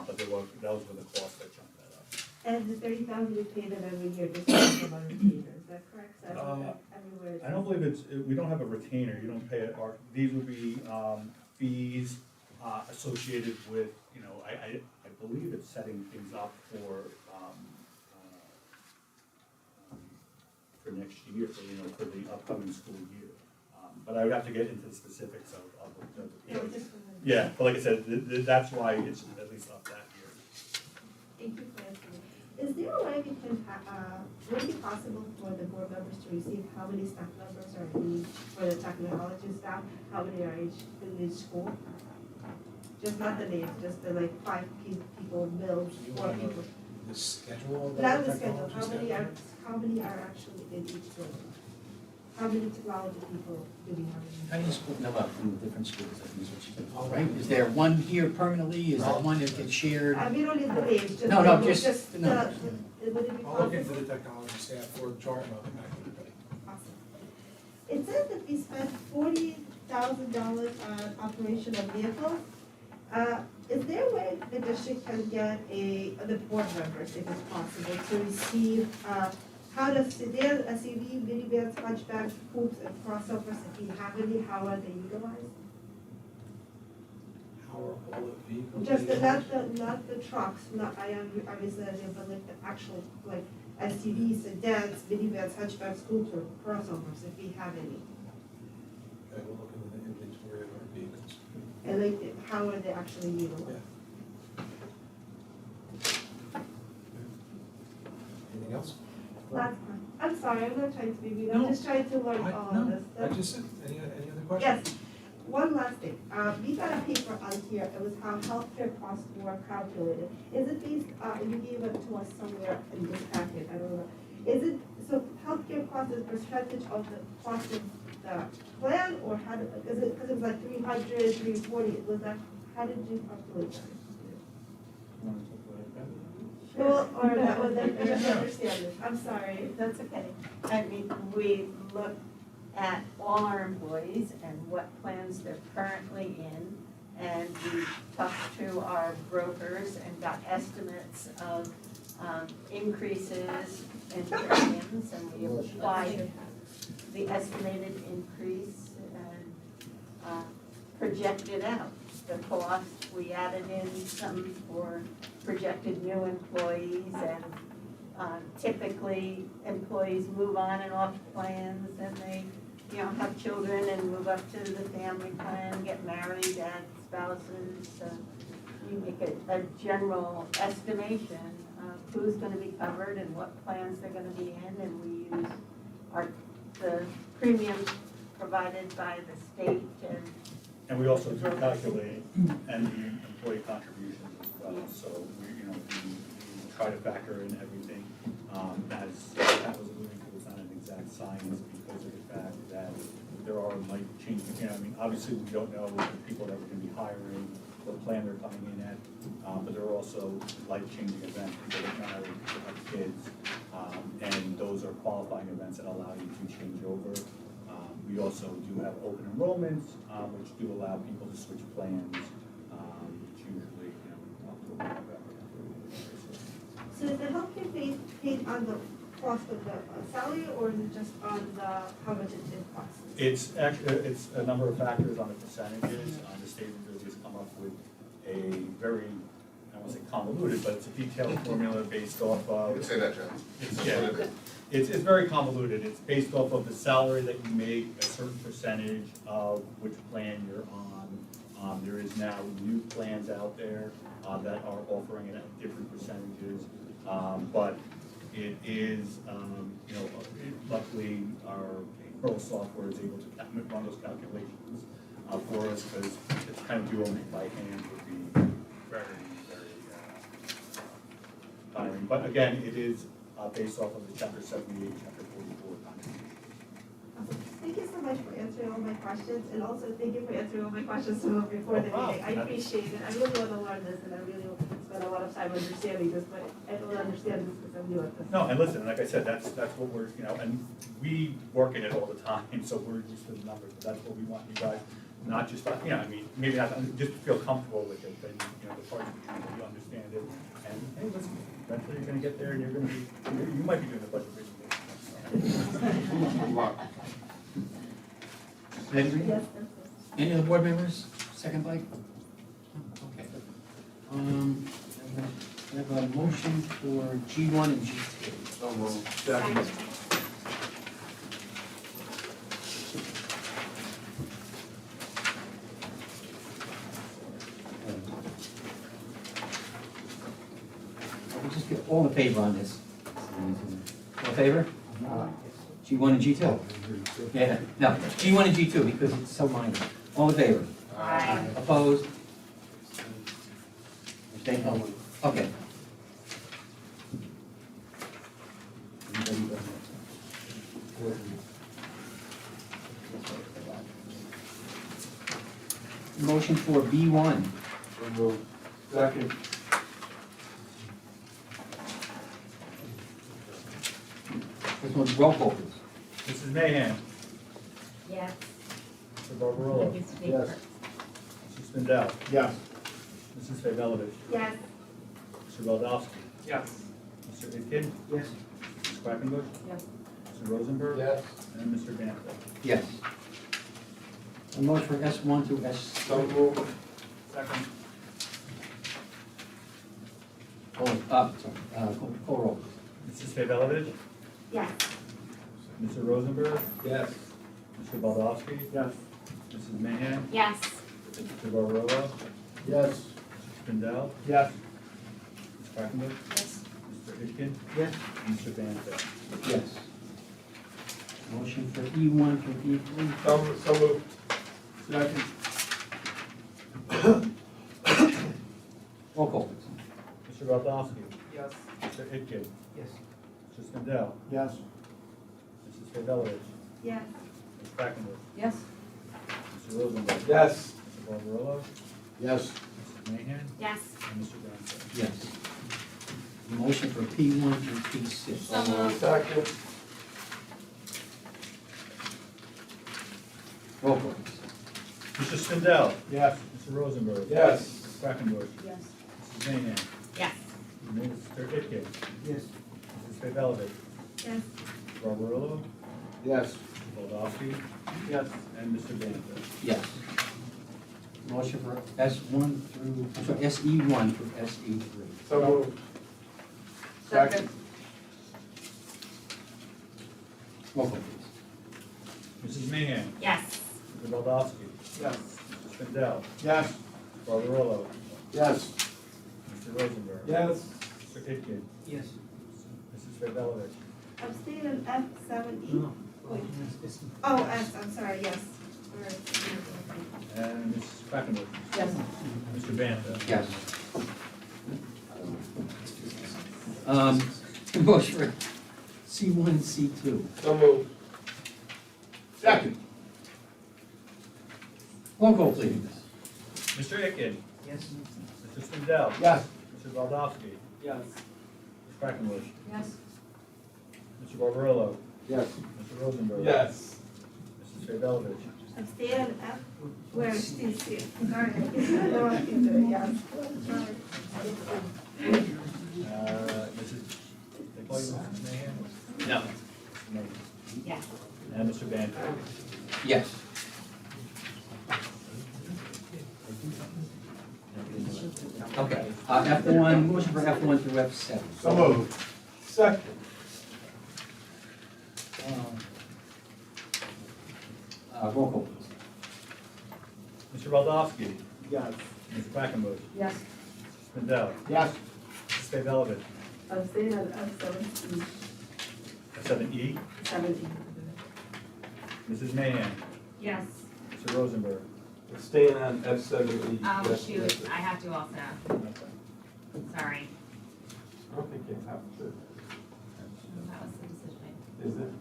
But those were the costs that jumped that up. And the 30,000 you pay them every year just for a retainer, is that correct? So everywhere. I don't believe we don't have a retainer. You don't pay it. These would be fees associated with, I believe it's setting things up for next year, for the upcoming school year. But I would have to get into the specifics of the yeah, but like I said, that's why it's at least up that year. Thank you for answering. Is there a way we can, would it be possible for the board members to receive how many staff members are in each, for the technology staff, how many are in each school? Just not the names, just the 5 people, Mills, 4 people. The schedule? Not the schedule, how many are actually in each building? How many technology people do we have? How do you split them up in the different schools? I think is what she's all right. Is there one here permanently? Is there one that gets shared? We don't need the names, just. No, would it be I'll look possible? into the technology staff for the chart and I'll come back to everybody. Awesome. It says that we spent $40,000 on operation of vehicles. Is there a way the district can get the board members, if it's possible, to receive, there's SUV, minivans, hatchbacks, coupes, and crossovers, if you have any, how are they utilized? How are all the vehicles? Just not the trucks, obviously, but like the actual, SUVs, sedans, minivans, hatchbacks, coupes, or crossovers, if we have any. Okay, we'll look into the inventory of our vehicles. And like, how are they actually utilized? Anything else? That's fine. I'm sorry, I'm not trying to be mean, No. I'm just trying to learn all of this. I just, any other questions? Yes, one last thing, we got a paper on here, it was how healthcare costs were calculated. Is it based, you gave it to us somewhere in this packet, I don't know. Is it, so healthcare cost is percentage of the cost of the plan, or how did, is it, because it was like 300, 340, was that, how did you calculate that? Well, or that was, I didn't understand this, I'm sorry. That's okay. I mean, we look at all our employees and what plans they're currently in. And we talked to our brokers and got estimates of increases in premiums. And we applied the estimated increase and projected out the cost. We added in some for projected new employees, and typically employees move on and off plans, and they, have children and move up to the family plan, get married, add spouses. We make a general estimation of who's gonna be covered and what plans they're gonna be in, and we use the premiums provided by the state And we also do calculate and the employee contributions as well, so we try to factor in everything. As Pat was alluding to, it's not an exact science because of the fact that there are life changing, obviously we don't know the people that we're gonna be hiring, what plan they're coming in at, but there are also life changing events, people get married, people have kids, and those are qualifying events that allow you to change over. We also do have open enrollments, which do allow people to switch plans, which usually, October, November. So is the healthcare paid on the cost of the salary, or is it just on the, how much it costs? It's actually, it's a number of factors on the percentages. The state of New Jersey has come up with a very, I don't want to say convoluted, but it's a detailed formula based off of. You can say that, John. It's very convoluted. It's based off of the salary that you make, a certain percentage of which plan you're on. There is now new plans out there that are offering it at different percentages. But it is, luckily our Pearl software is able to run those calculations for us, because it's kind of doing it by hand would be very, very tiring. But again, it is based off of the Chapter 78, Chapter 44 contribution. Thank you so much for answering all my questions, and also thank you for answering all my questions before the meeting. I appreciate it. I really want to learn this, and I really spend a lot of time understanding this, but I don't understand this because I'm new at this. No, and listen, like I said, that's what we're, and we work in it all the time, so we're used to the numbers, but that's what we want you guys, not just, maybe not, just feel comfortable with it, but, the parts that you understand it, and, hey, listen, eventually you're gonna get there, and you're gonna be, you might be doing the budget presentation. Yes, any other board members? Second bite? Okay. I have a motion for G1 and G2. So moved. Second. We'll just get all in favor on this. All in favor? G1 and G2? Yeah, no, G1 and G2 because it's so minor. All in favor? Aye. Opposed? Abstained? Okay. Motion for B1. So moved. Second. This one's roll call, please. Mrs. Mahan, Yes. Mr. Barbarolo, Yes. Mrs. Spindell, Yes. Mrs. Favolovich, Yes. Mr. Valdowski, Yes. Mr. Akin, Yes. Ms. Quackenbush, Yes. Mr. Rosenberg, Yes. and Mr. Danforth. Yes. A motion for S1 to S. So moved. Second. Call roll. Mrs. Favolovich, Yes. Mr. Rosenberg, Yes. Mr. Baldowski, Yes. Mrs. Mahan, Yes. Mr. Barbarella? Yes. Mr. Spindell? Yes. Ms. Quackenbush? Yes. Mr. Akin? Yes. And Mr. Banta? Yes. Motion for E1 through E3. So moved. Second. Roll call, please. Mr. Baldowski? Yes. Mr. Akin? Yes. Mr. Spindell? Yes. Mrs. Favela? Yes. Ms. Quackenbush? Yes. Mr. Rosenberg? Yes. Mr. Barbarella? Yes. Mrs. Mahan? Yes. And Mr. Banta? Yes. Motion for P1 through P6. So moved. Second. Roll call, please. Mr. Spindell? Yes. Mr. Rosenberg? Yes. Ms. Quackenbush? Yes. Mrs. Mahan? Yes. Mr. Akin? Yes. Mrs. Favela? Yes. Mr. Barbarella? Yes. Mr. Baldowski? Yes. And Mr. Banta? Yes. Motion for S1 through, I'm sorry, SE1 through SE3. So moved. Second. Roll call, please. Mrs. Mahan? Yes. Mr. Baldowski? Yes. Mr. Spindell? Yes. Barbarella? Yes. Mr. Rosenberg? Yes. Mr. Akin? Yes. Mrs. Favela? Abstain on F7E. No. Oh, S, I'm sorry, yes. And Mrs. Quackenbush? Yes. Mr. Banta? Yes. Motion for C1, C2. So moved. Second. Roll call, please. Mr. Akin? Yes. Mr. Spindell? Yes. Mr. Baldowski? Yes. Ms. Quackenbush? Yes. Mr. Barbarella? Yes. Mr. Rosenberg? Yes. Mrs. Favela? Abstain on F, where it's still C. Sorry. No, I can do it, yes. Sorry. Mrs. They call you Mrs. Mahan? No. Mrs. Mahan? Yes. And Mr. Banta? Yes. Okay, F1, motion for F1 through F7. So moved. Second. Roll call, please. Mr. Baldowski? Yes. Ms. Quackenbush? Yes. Mr. Spindell? Yes. Mrs. Favela? Abstain on F7E. 7E? 17. Mrs. Mahan? Yes. Mr. Rosenberg? Staying on F7E. Oh, shoot, I have to also. Okay. Sorry. I don't think you have to. That was the decision. Is it?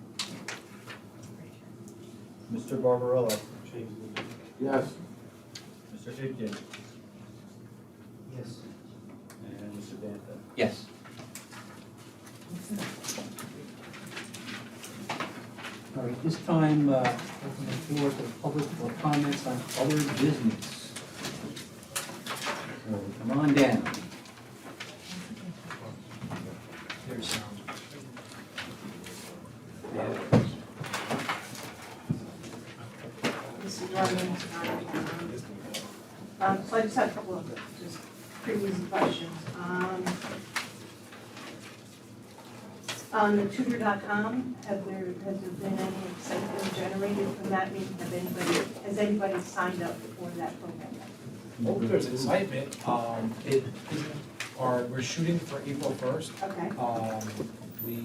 I'm pretty sure. Mr. Barbarella? Change the. Yes. Mr. Akin? Yes. And Mr. Banta? Yes. All right, this time, open the floor to the public for comments on other business. So, come on down. There's sound. This is Norman. So I just had a couple of just pretty easy questions. On the tutor.com, has there been any excitement generated from that meeting? Has anybody signed up for that program yet? Oh, there's excitement. It isn't, we're shooting for April 1st. Okay. We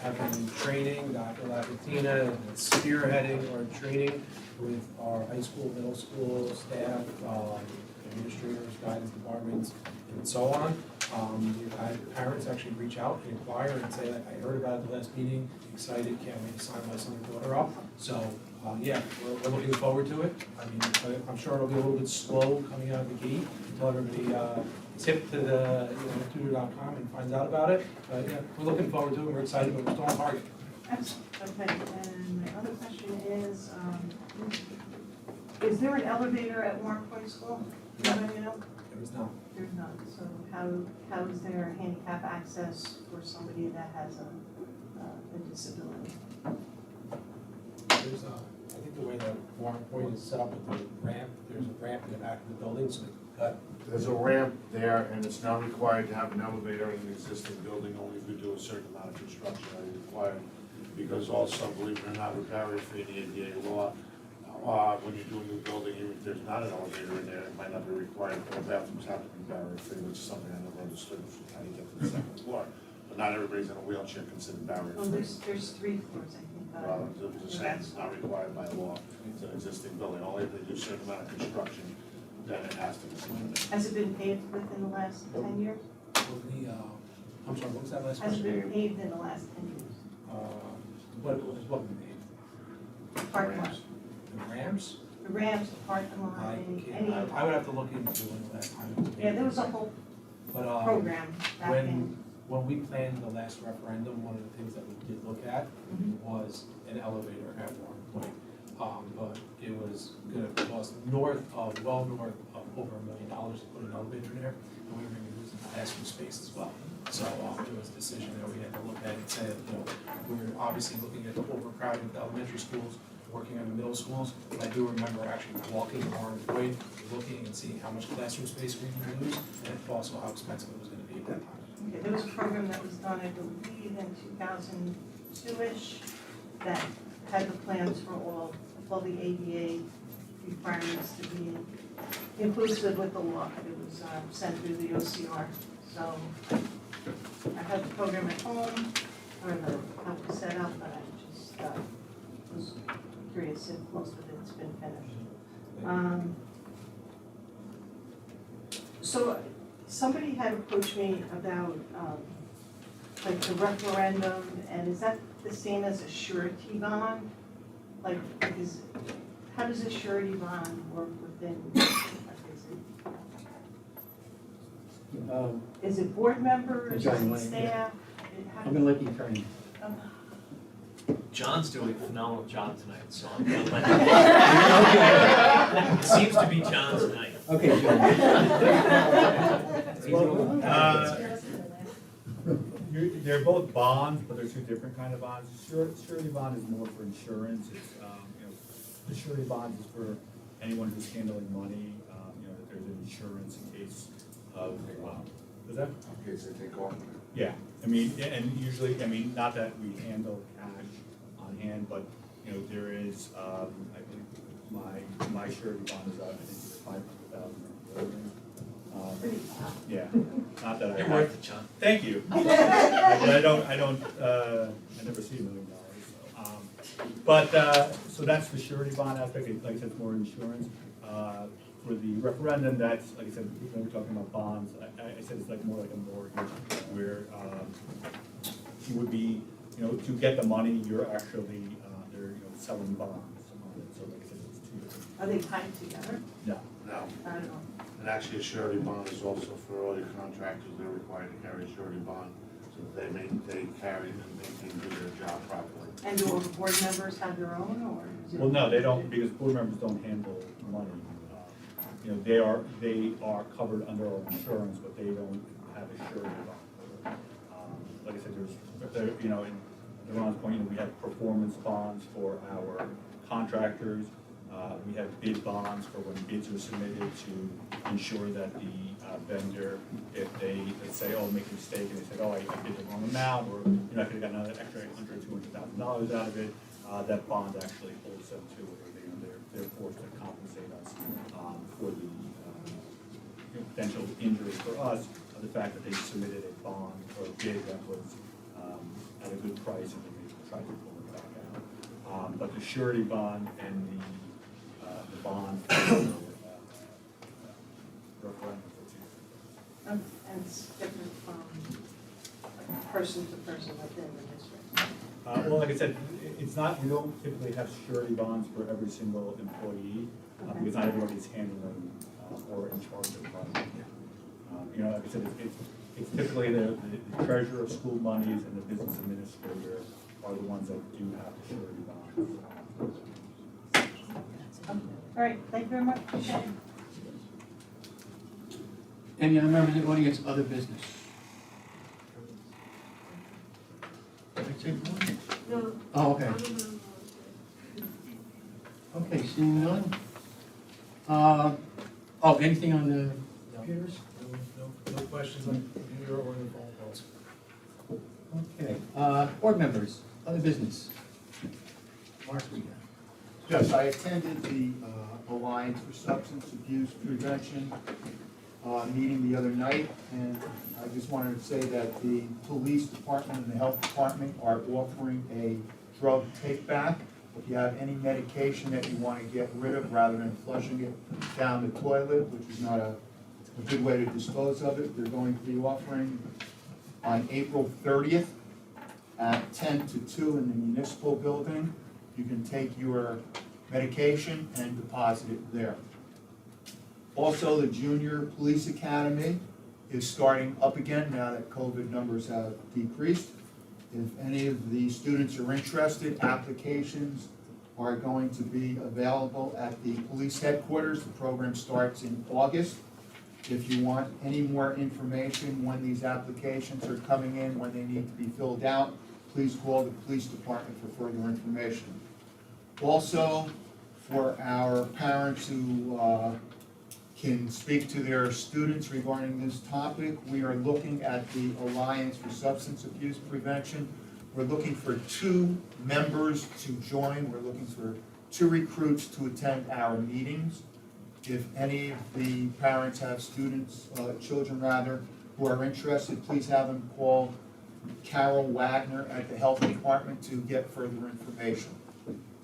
have been training, Dr. Lapatina, spearheading our training with our high school, middle school staff, administrators, guidance departments, and so on. We've had parents actually reach out and inquire and say, like, I heard about it the last meeting, excited, can't wait to sign my son or daughter up. So, yeah, we're looking forward to it. I mean, I'm sure it'll be a little bit slow coming out of the gate until everybody tip to the, tutor.com and finds out about it. But yeah, we're looking forward to it, we're excited, but we're still on target. Excellent. Okay, and my other question is there an elevator at Warren Point School? Anybody know? There is not. There's not. So how is there handicap access for somebody that has a disability? There's I think the way that Warren Point is set up with the ramp, there's a ramp in the back of the building, so they can cut. There's a ramp there, and it's not required to have an elevator in an existing building, only if you do a certain amount of construction that is required. Because also, believe it or not, with barrier free in the ADA law, when you do a new building, you if there's not an elevator in there, it might not be required, all bathrooms have to be barrier-free, which is something I never understood, how you get to the second floor. But not everybody's in a wheelchair considered Well, barrier-free. there's 3 floors, I think. Well, the saying it's not required by law, it's an existing building, only if they do a certain amount of construction, then it has to be submitted. Has it been paved within the last 10 years? I'm sorry, what was that last Has it question? been paved in the last 10 years? What been paved? Parking lot. The Rams? The Rams, the parking lot, I any. I would have to look into when the last time. it was paved. Yeah, there was a whole But, program back in. when we planned the last referendum, one of the things that we did look at was an elevator at one point. But it was gonna cost well north of over $1 million to put an elevator there, and we were gonna use the classroom space as well. So, it was a decision that we had to look at and say, we're obviously looking at the overcrowding of the elementary schools, working on the middle schools. But I do remember actually walking Orange Boyd, looking and seeing how much classroom space we would lose, and also how expensive it was gonna be at that time. Okay, there was a program that was done, I believe, in 2002-ish, that had the plans for all the ADA requirements to be inclusive with the law. It was sent through the OCR. So I had the program at home, I don't know how it was set up, but I just was curious if most of it's been finished. So somebody had approached me about like the referendum, and is that the same as a surety bond? Like, how does a surety bond work within, is it board members, is John, it staff? How I'm gonna let you turn. John's doing a phenomenal job tonight, so I'm gonna let him. It seems to be John's night. Okay, They're both bonds, but they're two different kind of bonds. Surety bond is more for insurance. It's, the surety bond is for anyone who's handling money, that there's an insurance in case of, is that? In case they take off. Yeah, and usually, not that we handle cash on hand, but, there is, I believe, my surety bond is, I think it's $500,000. Yeah, not that I. You're worth it, John. Thank you. But I never see $1 million, so. So that's the surety bond aspect, like I said, it's more insurance. For the referendum, that's, like I said, when we're talking about bonds, I said it's like more like a mortgage, where, you would be, to get the money, you're actually, they're, selling bonds on it, so like I said, it's two different. Are they tied together? No. No. I don't know. And actually, a surety bond is also for all your contractors, they're required to carry a surety bond, so that they carry and they can do their job properly. And do all the board members have their own, or is it? Well, no, they don't, because board members don't handle money. They are covered under our insurance, but they don't have a surety bond. Like I said, in Ron's point, we have performance bonds for our contractors. We have bid bonds for when bids are submitted to ensure that the vendor, if they, let's say, make a mistake and they said, I bid the wrong amount, or I could have got another extra $100,000, $200,000 out of it, that bond actually holds them to it. They're forced to compensate us for the potential injury for us of the fact that they submitted a bond or a bid that was at a good price and they tried to pull it back out. But the surety bond and the bond for referendum. And it's different from person to person within the district. Well, like I said, it's not, we don't typically have surety bonds for every single employee, because not everybody's handling or in charge of money. Like I said, it's typically the treasurer of school monies and the business administrator are the ones that do have the surety bonds. All right, thank you very much. Any other members of the audience, other business? No. Oh, okay. Okay, seeing none? Anything on the computers? No questions on the computer or the phone calls. Okay, board members, other business? Mark, we got. Yes, I attended the Alliance for Substance Abuse Prevention meeting the other night, and I just wanted to say that the police department and the health department are offering a drug take-back. If you have any medication that you want to get rid of, rather than flushing it down the toilet, which is not a good way to dispose of it, they're going to be offering on April 30th at 10 to 2 in the municipal building. You can take your medication and deposit it there. Also, the Junior Police Academy is starting up again now that COVID numbers have decreased. If any of the students are interested, applications are going to be available at the police headquarters. The program starts in August. If you want any more information when these applications are coming in, when they need to be filled out, please call the police department for further information. Also, for our parents who can speak to their students regarding this topic, we are looking at the Alliance for Substance Abuse Prevention. We're looking for 2 members to join. We're looking for 2 recruits to attend our meetings. If any of the parents have students, children rather, who are interested, please have them call Carol Wagner at the Health Department to get further information.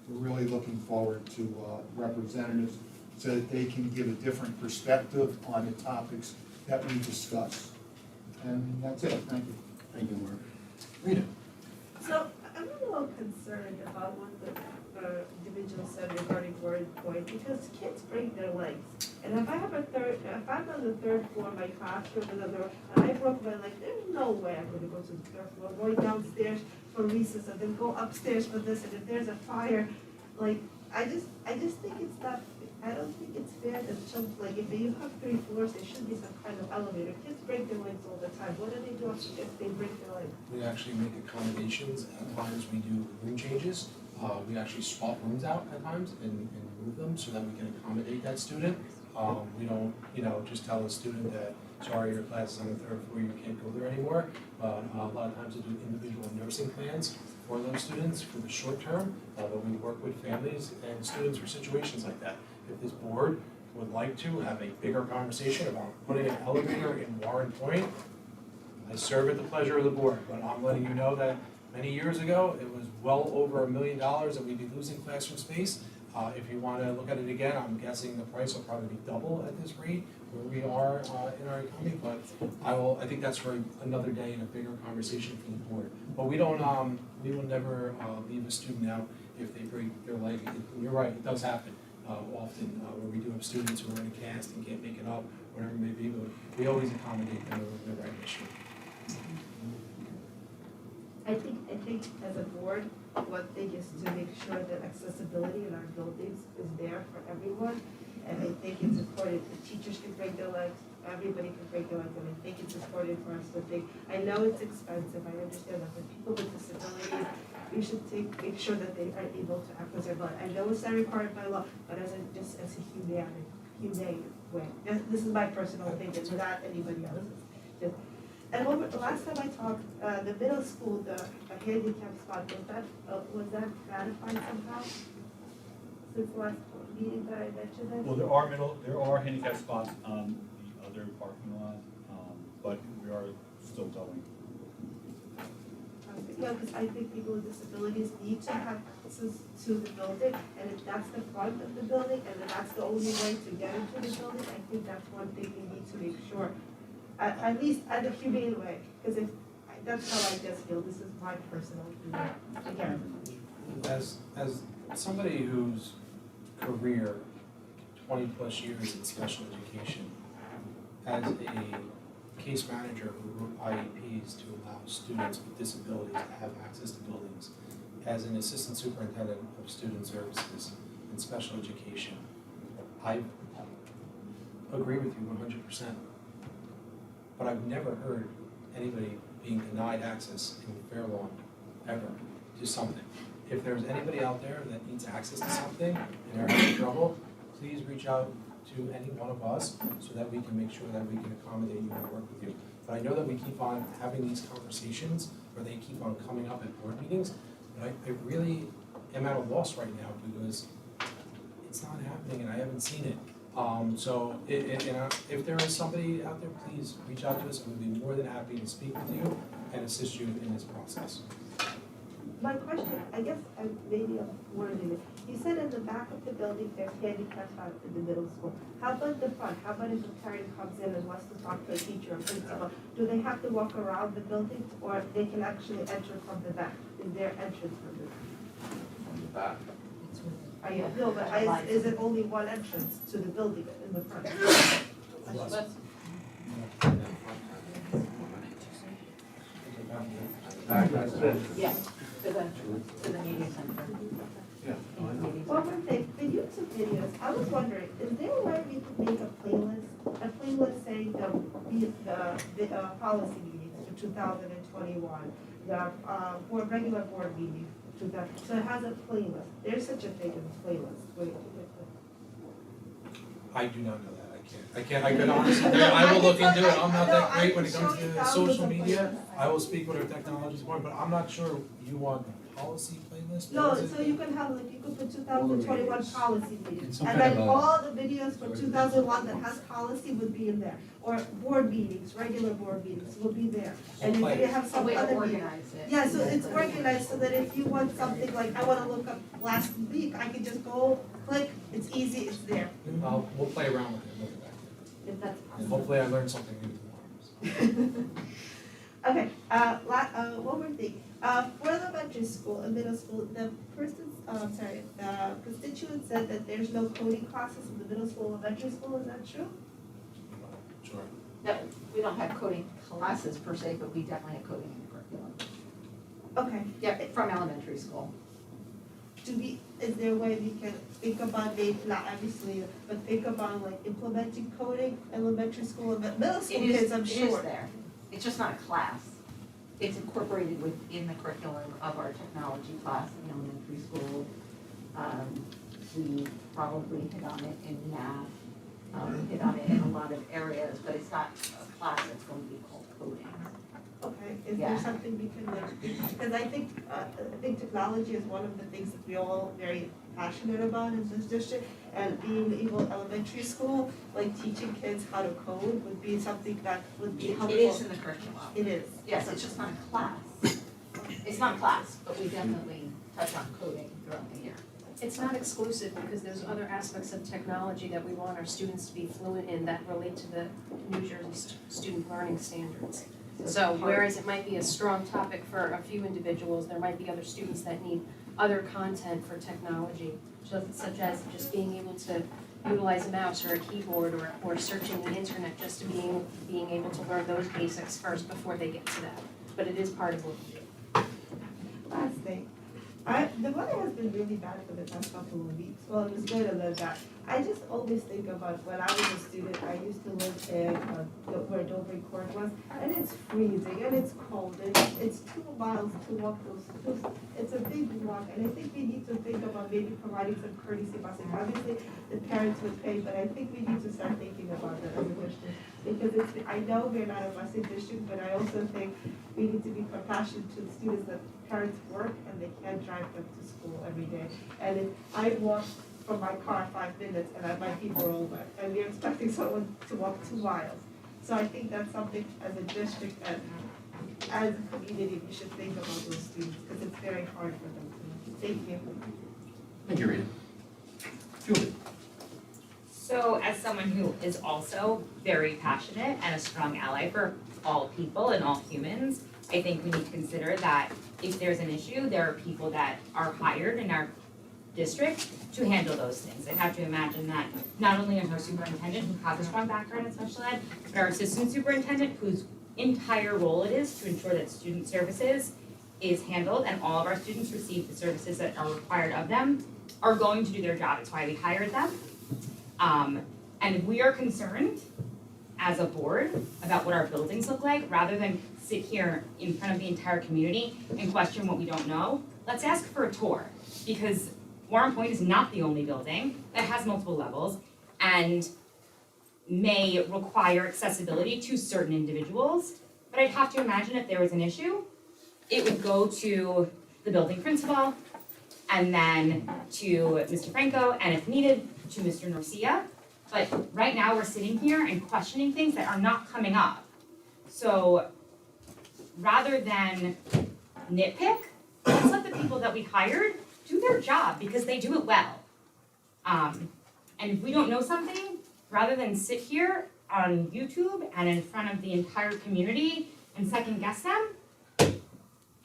We're really looking forward to representatives so that they can give a different perspective on the topics that we discuss. And that's it. Thank you. Thank you, Mark. Rita? So I'm a little concerned about what the individual said regarding word point, because kids break their legs. And if I'm on the 3rd floor of my classroom and I broke my leg, there's no way I'm gonna go to the 3rd floor, going downstairs for recess and then go upstairs for this, and if there's a fire, like, I just think it's not, I don't think it's fair that children, like, if you have 3 floors, there should be some kind of elevator. Kids break their legs all the time. What do they do if they break their legs? We actually make accommodations. At times we do room changes. We actually swap rooms out at times and move them so that we can accommodate that student. We don't, just tell a student that, sorry, your class is on the 3rd floor, you can't go there anymore. But a lot of times we do individual nursing plans for those students for the short term. But we work with families and students for situations like that. If this board would like to have a bigger conversation about putting an elevator in Warren Point, I serve at the pleasure of the board, but I'm letting you know that many years ago, it was well over $1 million that we'd be losing classroom space. If you want to look at it again, I'm guessing the price will probably be double at this rate where we are in our economy, but I think that's for another day and a bigger conversation for the board. But we will never leave a student out if they break their leg. You're right, it does happen often where we do have students who are in a cast and can't make it up, whatever it may be, but we always accommodate them with the right issue. I think as a board, one thing is to make sure that accessibility in our buildings is there for everyone. And I think it's important that teachers can break their legs, everybody can break their legs, and I think it's important for us to think, I know it's expensive, I understand that, but people with disabilities, we should make sure that they are able to access their blood. I know it's not required by law, but as a humane way. This is my personal opinion, not anybody else's. And the last time I talked, the middle school, the handicap spot, was that ratified somehow? Since the last meeting that I mentioned it? Well, there are handicap spots on the other parking lot, but we are still going. Yeah, because I think people with disabilities need to have access to the building, and if that's the front of the building, and if that's the only way to get into the building, I think that's one thing we need to make sure. At least at a humane way, because that's how I just feel. This is my personal opinion. Again. As somebody whose career, 20 plus years in special education, as a case manager who wrote IEPs to allow students with disabilities to have access to buildings, as an assistant superintendent of student services in special education, I agree with you 100%. But I've never heard anybody being denied access in Fairlawn, ever, to something. If there's anybody out there that needs access to something and they're having trouble, please reach out to any one of us so that we can make sure that we can accommodate you and work with you. But I know that we keep on having these conversations, or they keep on coming up at board meetings, but I really am at a loss right now because it's not happening and I haven't seen it. So if there is somebody out there, please reach out to us. I would be more than happy to speak with you and assist you in this process. My question, I guess, maybe I'm wording it. You said in the back of the building, there's handicap spots in the middle school. How about the front? How about if a parent comes in and wants to talk to a teacher or principal? Do they have to walk around the building or they can actually enter from the back? Is there entrance from the back? No, but is it only one entrance to the building in the front? Yeah, to the media center. One more thing, the YouTube videos, I was wondering, is there a way we could make a playlist saying the policy meetings for 2021, for regular board meetings, so it has a playlist. There's such a thing as a playlist. I do not know that. I could honestly, I will look into it. I'm not that great when it comes to social media. I will speak with our technology support, but I'm not sure you want a policy playlist? No, so you can have, like, you could put 2021 policy meetings, It's some and kind then of a- all the videos for 2001 that has policy would be in there. Or board meetings, regular board meetings will be there. And if you have some way to other meeting. organize it. Yeah, so it's organized so that if you want something like, I wanna look up last week, I can just go, click, it's easy, it's there. We'll play around with it and look it back to If that's it. possible. And hopefully I learned something new tomorrow. Okay, one more thing. For elementary school and middle school, the constituent said that there's no coding classes in the middle school, elementary school, is that true? Sure. No, we don't have coding classes per se, but we definitely have coding in the curriculum. Okay, Yeah, from elementary school. is there a way we can think about, maybe, not obviously, but think about like implementing coding in elementary school and middle school kids, I'm sure. It is there. It's just not a class. It's incorporated within the curriculum of our technology class in elementary school. We probably hit on it in math, hit on it in a lot of areas, but it's not a class that's going to be called coding. Okay, is Yeah. there something we can, like, because I think technology is one of the things that we're all very passionate about in this district, and being able, elementary school, like teaching kids how to code would be something that would be helpful. It is in the curriculum. It is. Yes, it's just not a class. It's not a class, but we definitely touch on coding throughout the year. It's not exclusive because there's other aspects of technology that we want our students to be fluent in that relate to the New Jersey student learning standards. So whereas it might be a strong topic for a few individuals, there might be other students that need other content for technology, such as just being able to utilize a mouse or a keyboard or searching the internet, just to being able to learn those basics first before they get to that. But it is part of what we do. Last thing, the weather has been really bad for the past couple of weeks. Well, it was good and then bad. I just always think about when I was a student, I used to live in where Dover Court was, and it's freezing and it's cold and it's 2 miles to walk those. It's a big walk, and I think we need to think about maybe providing some courtesy busing. Obviously, the parents would pay, but I think we need to start thinking about that as a district. Because I know we're not a busing district, but I also think we need to be compassionate to the students that parents work and they can't drive them to school every day. And if I walk from my car 5 minutes and I might be more older, and we're expecting someone to walk 2 miles. So I think that's something as a district and as a community, we should think about those students, because it's very hard for them to. Thank you. Thank you, Rita. Julie? So as someone who is also very passionate and a strong ally for all people and all humans, I think we need to consider that if there's an issue, there are people that are hired in our district to handle those things. I have to imagine that not only is our superintendent, who has a strong background in special ed, but our assistant superintendent, whose entire role it is to ensure that student services is handled and all of our students receive the services that are required of them, are going to do their job. It's why we hired them. And if we are concerned as a board about what our buildings look like, rather than sit here in front of the entire community and question what we don't know, let's ask for a tour. Because Warren Point is not the only building that has multiple levels and may require accessibility to certain individuals. But I'd have to imagine if there was an issue, it would go to the building principal, and then to Mr. Franco, and if needed, to Mr. Norcia. But right now, we're sitting here and questioning things that are not coming up. So rather than nitpick, let's let the people that we hired do their job because they do it well. And if we don't know something, rather than sit here on YouTube and in front of the entire community and second guess them,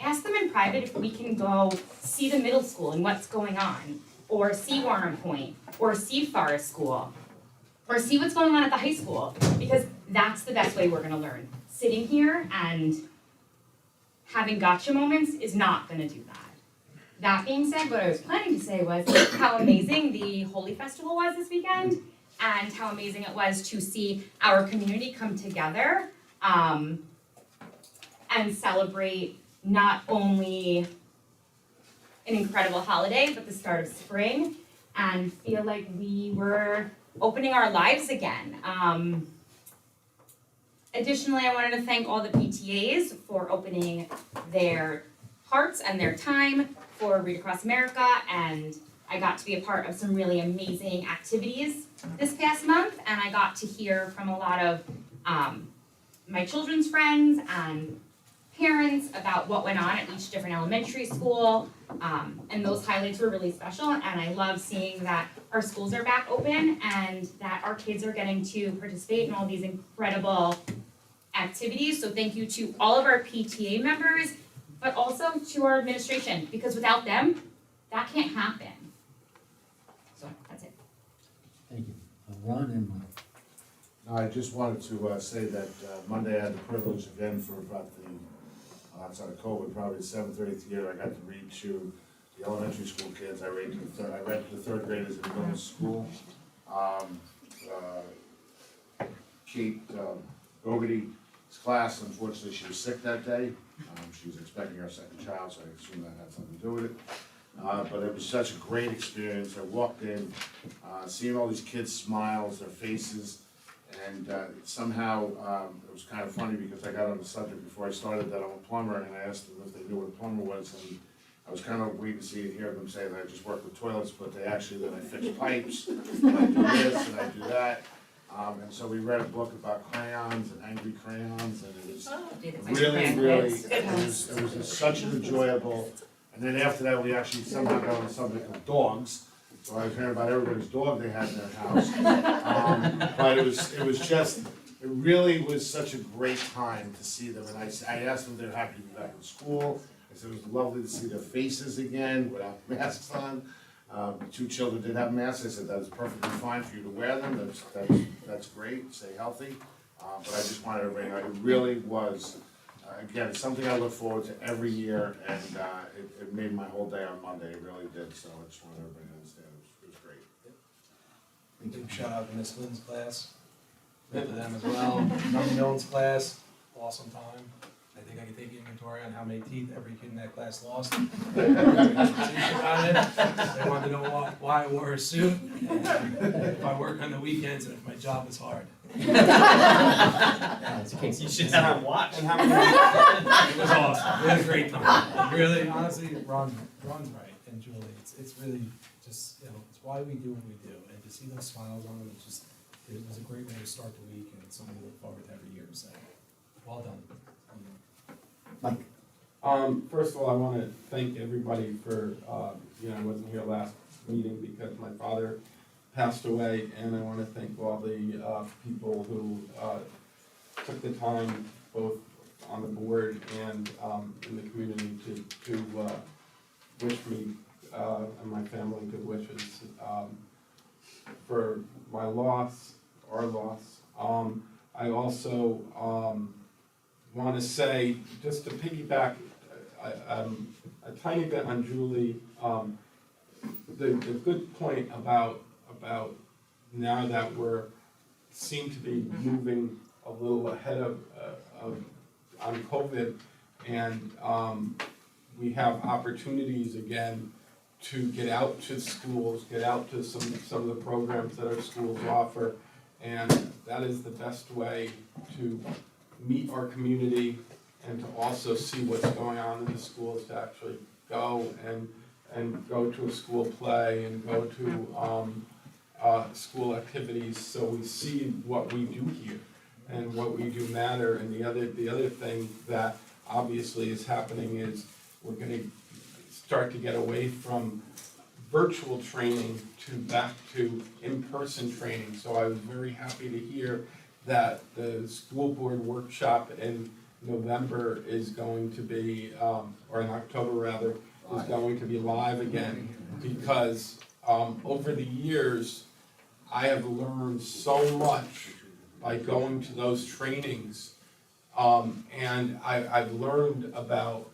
ask them in private if we can go see the middle school and what's going on, or see Warren Point, or see Forest School, or see what's going on at the high school, because that's the best way we're gonna learn. Sitting here and having gotcha moments is not gonna do that. That being said, what I was planning to say was how amazing the Holy Festival was this weekend, and how amazing it was to see our community come together and celebrate not only an incredible holiday, but the start of spring, and feel like we were opening our lives again. Additionally, I wanted to thank all the PTAs for opening their hearts and their time for Read Across America, and I got to be a part of some really amazing activities this past month, and I got to hear from a lot of my children's friends and parents about what went on at each different elementary school, and those highlights were really special, and I love seeing that our schools are back open and that our kids are getting to participate in all these incredible activities. So thank you to all of our PTA members, but also to our administration, because without them, that can't happen. So that's it. Thank you. Ron and Mike. I just wanted to say that Monday I had the privilege again for about the, outside of COVID, probably the 7th or 8th year, I got to read to the elementary school kids. I read to the third graders in middle school. Kate Gogarty's class, unfortunately, she was sick that day. She was expecting our second child, so I assume that had something to do with it. But it was such a great experience. I walked in, seeing all these kids' smiles, their faces, and somehow it was kind of funny because I got on the subject before I started that I'm a plumber, and I asked them if they knew what a plumber was, and I was kind of waiting to see and hear them say that I just work with toilets, but they actually, that I fix pipes, and I do this, and I do that. And so we read a book about crayons and angry crayons, and it was really, it was just such an enjoyable. And then after that, we actually somehow got on the subject of dogs. So I was hearing about everybody's dog they had in their house. But it really was such a great time to see them. And I asked them if they're happy to be back in school. I said it was lovely to see their faces again without masks on. The two children did have masks. I said that is perfectly fine for you to wear them. That's great. Stay healthy. But I just wanted everybody to know it really was. Again, it's something I look forward to every year, and it made my whole day on Monday. It really did. So I just wanted everybody to understand it was great. Big shout out to Miss Lynn's class, went to them as well. Number Milne's class, awesome time. I think I can take inventory on how many teeth every kid in that class lost. They wanted to know why I wore a suit, if I work on the weekends, and if my job was hard. You should have him watch. It was awesome. We had a great time. Really, honestly, Ron's right, and Julie, it's really just, it's why we do what we do, and to see those smiles on them, it was a great way to start the week, and it's something to look forward to every year. So, well done. Mike. First of all, I want to thank everybody for, I wasn't here last meeting because my father passed away, and I want to thank all the people who took the time, both on the board and in the community, to wish me and my family good wishes for my loss, our loss. I also want to say, just to piggyback a tiny bit on Julie, the good point about now that seem to be moving a little ahead of on COVID, and we have opportunities again to get out to schools, get out to some of the programs that our schools offer, and that is the best way to meet our community and to also see what's going on in the schools, to actually go and and go to a school play and go to school activities, so we see what we do here and what we do matter. And the other thing that obviously is happening is we're gonna start to get away from virtual training to back to in-person training. So I was very happy to hear that the school board workshop in November is going to be, or in October rather, is going to be live again. Because over the years, I have learned so much by going to those trainings. And I've learned about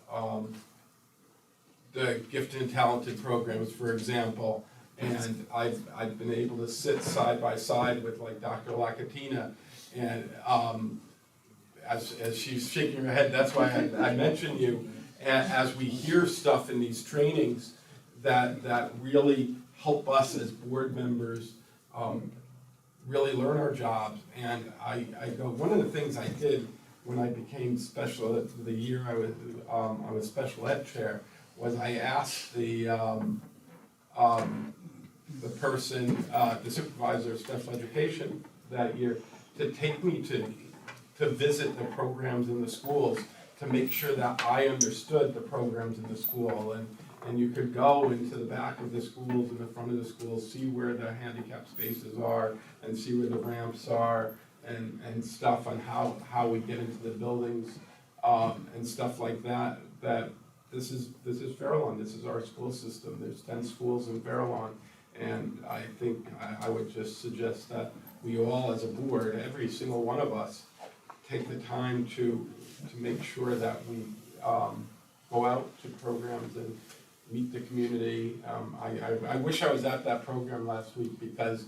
the gifted and talented programs, for example, and I've been able to sit side by side with like Dr. Lakatina, and as she's shaking her head, that's why I mentioned you, as we hear stuff in these trainings that really help us as board members really learn our jobs. And I go, one of the things I did when I became special, the year I was special ed chair, was I asked the person, the supervisor of special education that year, to take me to visit the programs in the schools, to make sure that I understood the programs in the school. And you could go into the back of the schools, in the front of the schools, see where the handicap spaces are, and see where the ramps are, and stuff on how we get into the buildings, and stuff like that. That this is Fairlawn, this is our school system. There's 10 schools in Fairlawn, and I think I would just suggest that we all, as a board, every single one of us, take the time to make sure that we go out to programs and meet the community. I wish I was at that program last week, because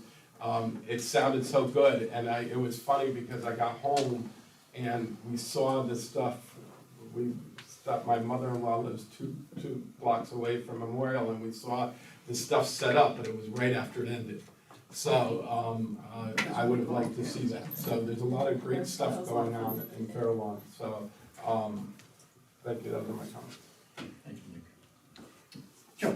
it sounded so good, and it was funny because I got home and we saw this stuff. My mother-in-law lives two blocks away from Memorial, and we saw the stuff set up, but it was right after it ended. So I would have liked to see that. So there's a lot of great stuff going on in Fairlawn. So thank you. Those are my comments. Thank you, Nick. Sure.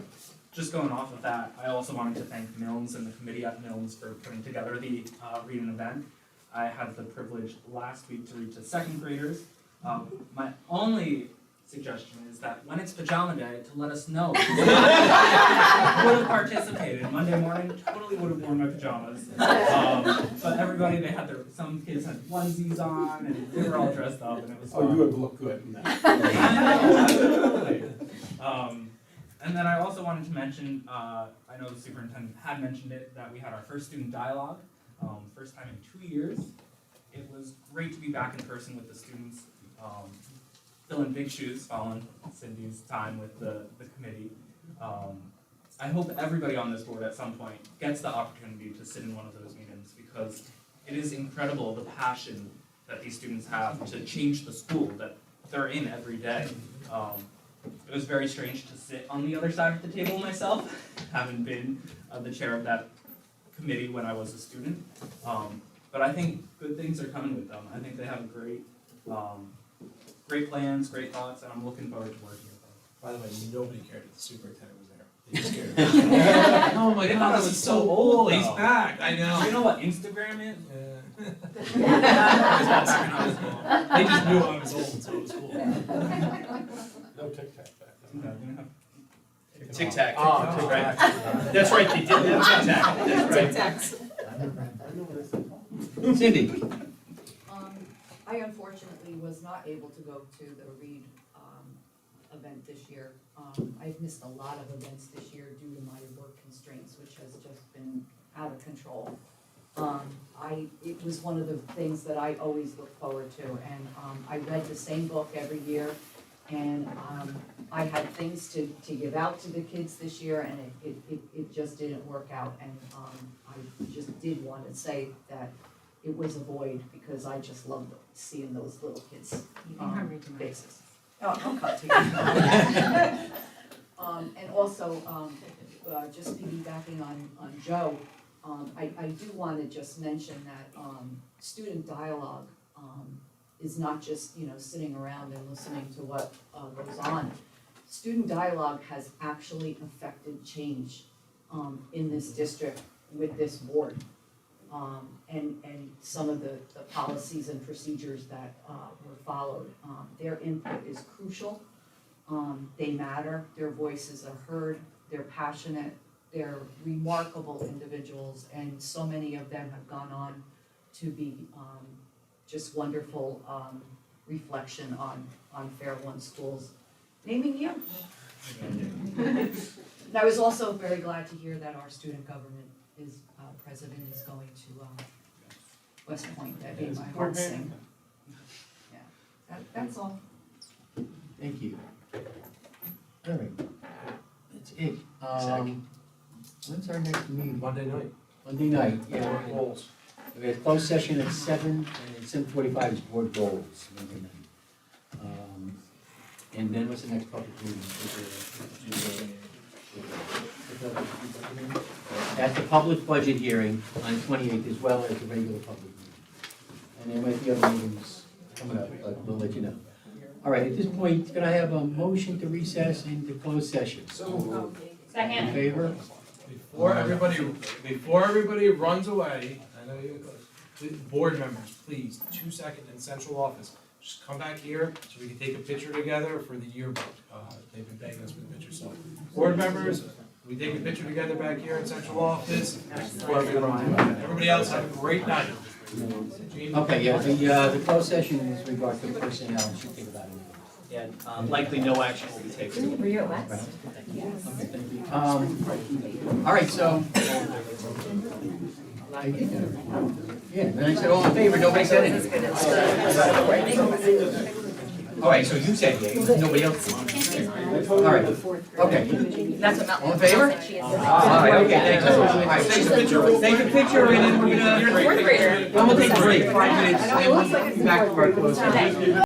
Just going off of that, I also wanted to thank Milnes and the committee at Milnes for putting together the reading event. I had the privilege last week to read to second graders. My only suggestion is that when it's pajama day, to let us know. Would have participated. Monday morning, totally would have worn my pajamas. But everybody, some kids had onesies on, and they were all dressed up, and it was fun. Oh, you would look good in that. And then I also wanted to mention, I know the superintendent had mentioned it, that we had our first student dialogue, first time in 2 years. It was great to be back in person with the students. Filling big shoes following Cindy's time with the committee. I hope everybody on this board at some point gets the opportunity to sit in one of those meetings, because it is incredible the passion that these students have to change the school that they're in every day. It was very strange to sit on the other side of the table myself, having been the chair of that committee when I was a student. But I think good things are coming with them. I think they have great plans, great thoughts, and I'm looking forward to working with them. By the way, nobody cared if the superintendent was there. They just cared. Oh my God, this is so old. He's back. I know. You know what Instagram is? They just knew I was old, so it was cool. No Tic Tac back then. No, they have Tic Tac. Oh, Tic Tac. That's right, they did have Tic Tac. That's right. Cindy? I unfortunately was not able to go to the Read event this year. I've missed a lot of events this year due to my work constraints, which has just been out of control. It was one of the things that I always look forward to, and I read the same book every year, and I had things to give out to the kids this year, and it just didn't work out, and I just did want to say that it was a void, because I just loved seeing those little kids' faces. Oh, I'll cut to you. And also, just piggybacking on Joe, I do want to just mention that student dialogue is not just, sitting around and listening to what goes on. student dialogue has actually affected change in this district with this board. And some of the policies and procedures that were followed. Their input is crucial. They matter, their voices are heard, they're passionate, they're remarkable individuals, and so many of them have gone on to be just wonderful reflection on Fair One Schools, naming you. And I was also very glad to hear that our student government is, president is going to West Point. That made my heart sing. Yeah, that's all. Thank you. All right, that's it. When's our next meeting? Monday night. Monday night, yeah. Goals. We have closed session at 7, and at 7:45 is board goals, Monday night. And then what's the next public meeting? That's the public budget hearing on 28th, as well as the regular public meeting. And there might be other meetings coming up, but we'll let you know. All right, at this point, can I have a motion to recess into closed session? Second. In favor? Before everybody runs away, I know you, board members, please, 2 seconds in central office. Just come back here so we can take a picture together for the yearbook. They've been begging us for the picture, so. Board members, we take a picture together back here in central office. Everybody else have a great night. Okay, yeah, the closed session is regard to personnel, it should take about a minute. Yeah, likely no action will be taken. Were you at West? Okay, thank you. All right, so. Yeah, then I said all in favor, nobody said anything. All right, so you said yay, nobody else did. All right, okay. That's what All in favor? All right, okay, thanks. All right, take a picture, and then we're gonna. You're a fourth grader. I'm gonna take a break, 5 minutes, and then we'll be back to our closed session.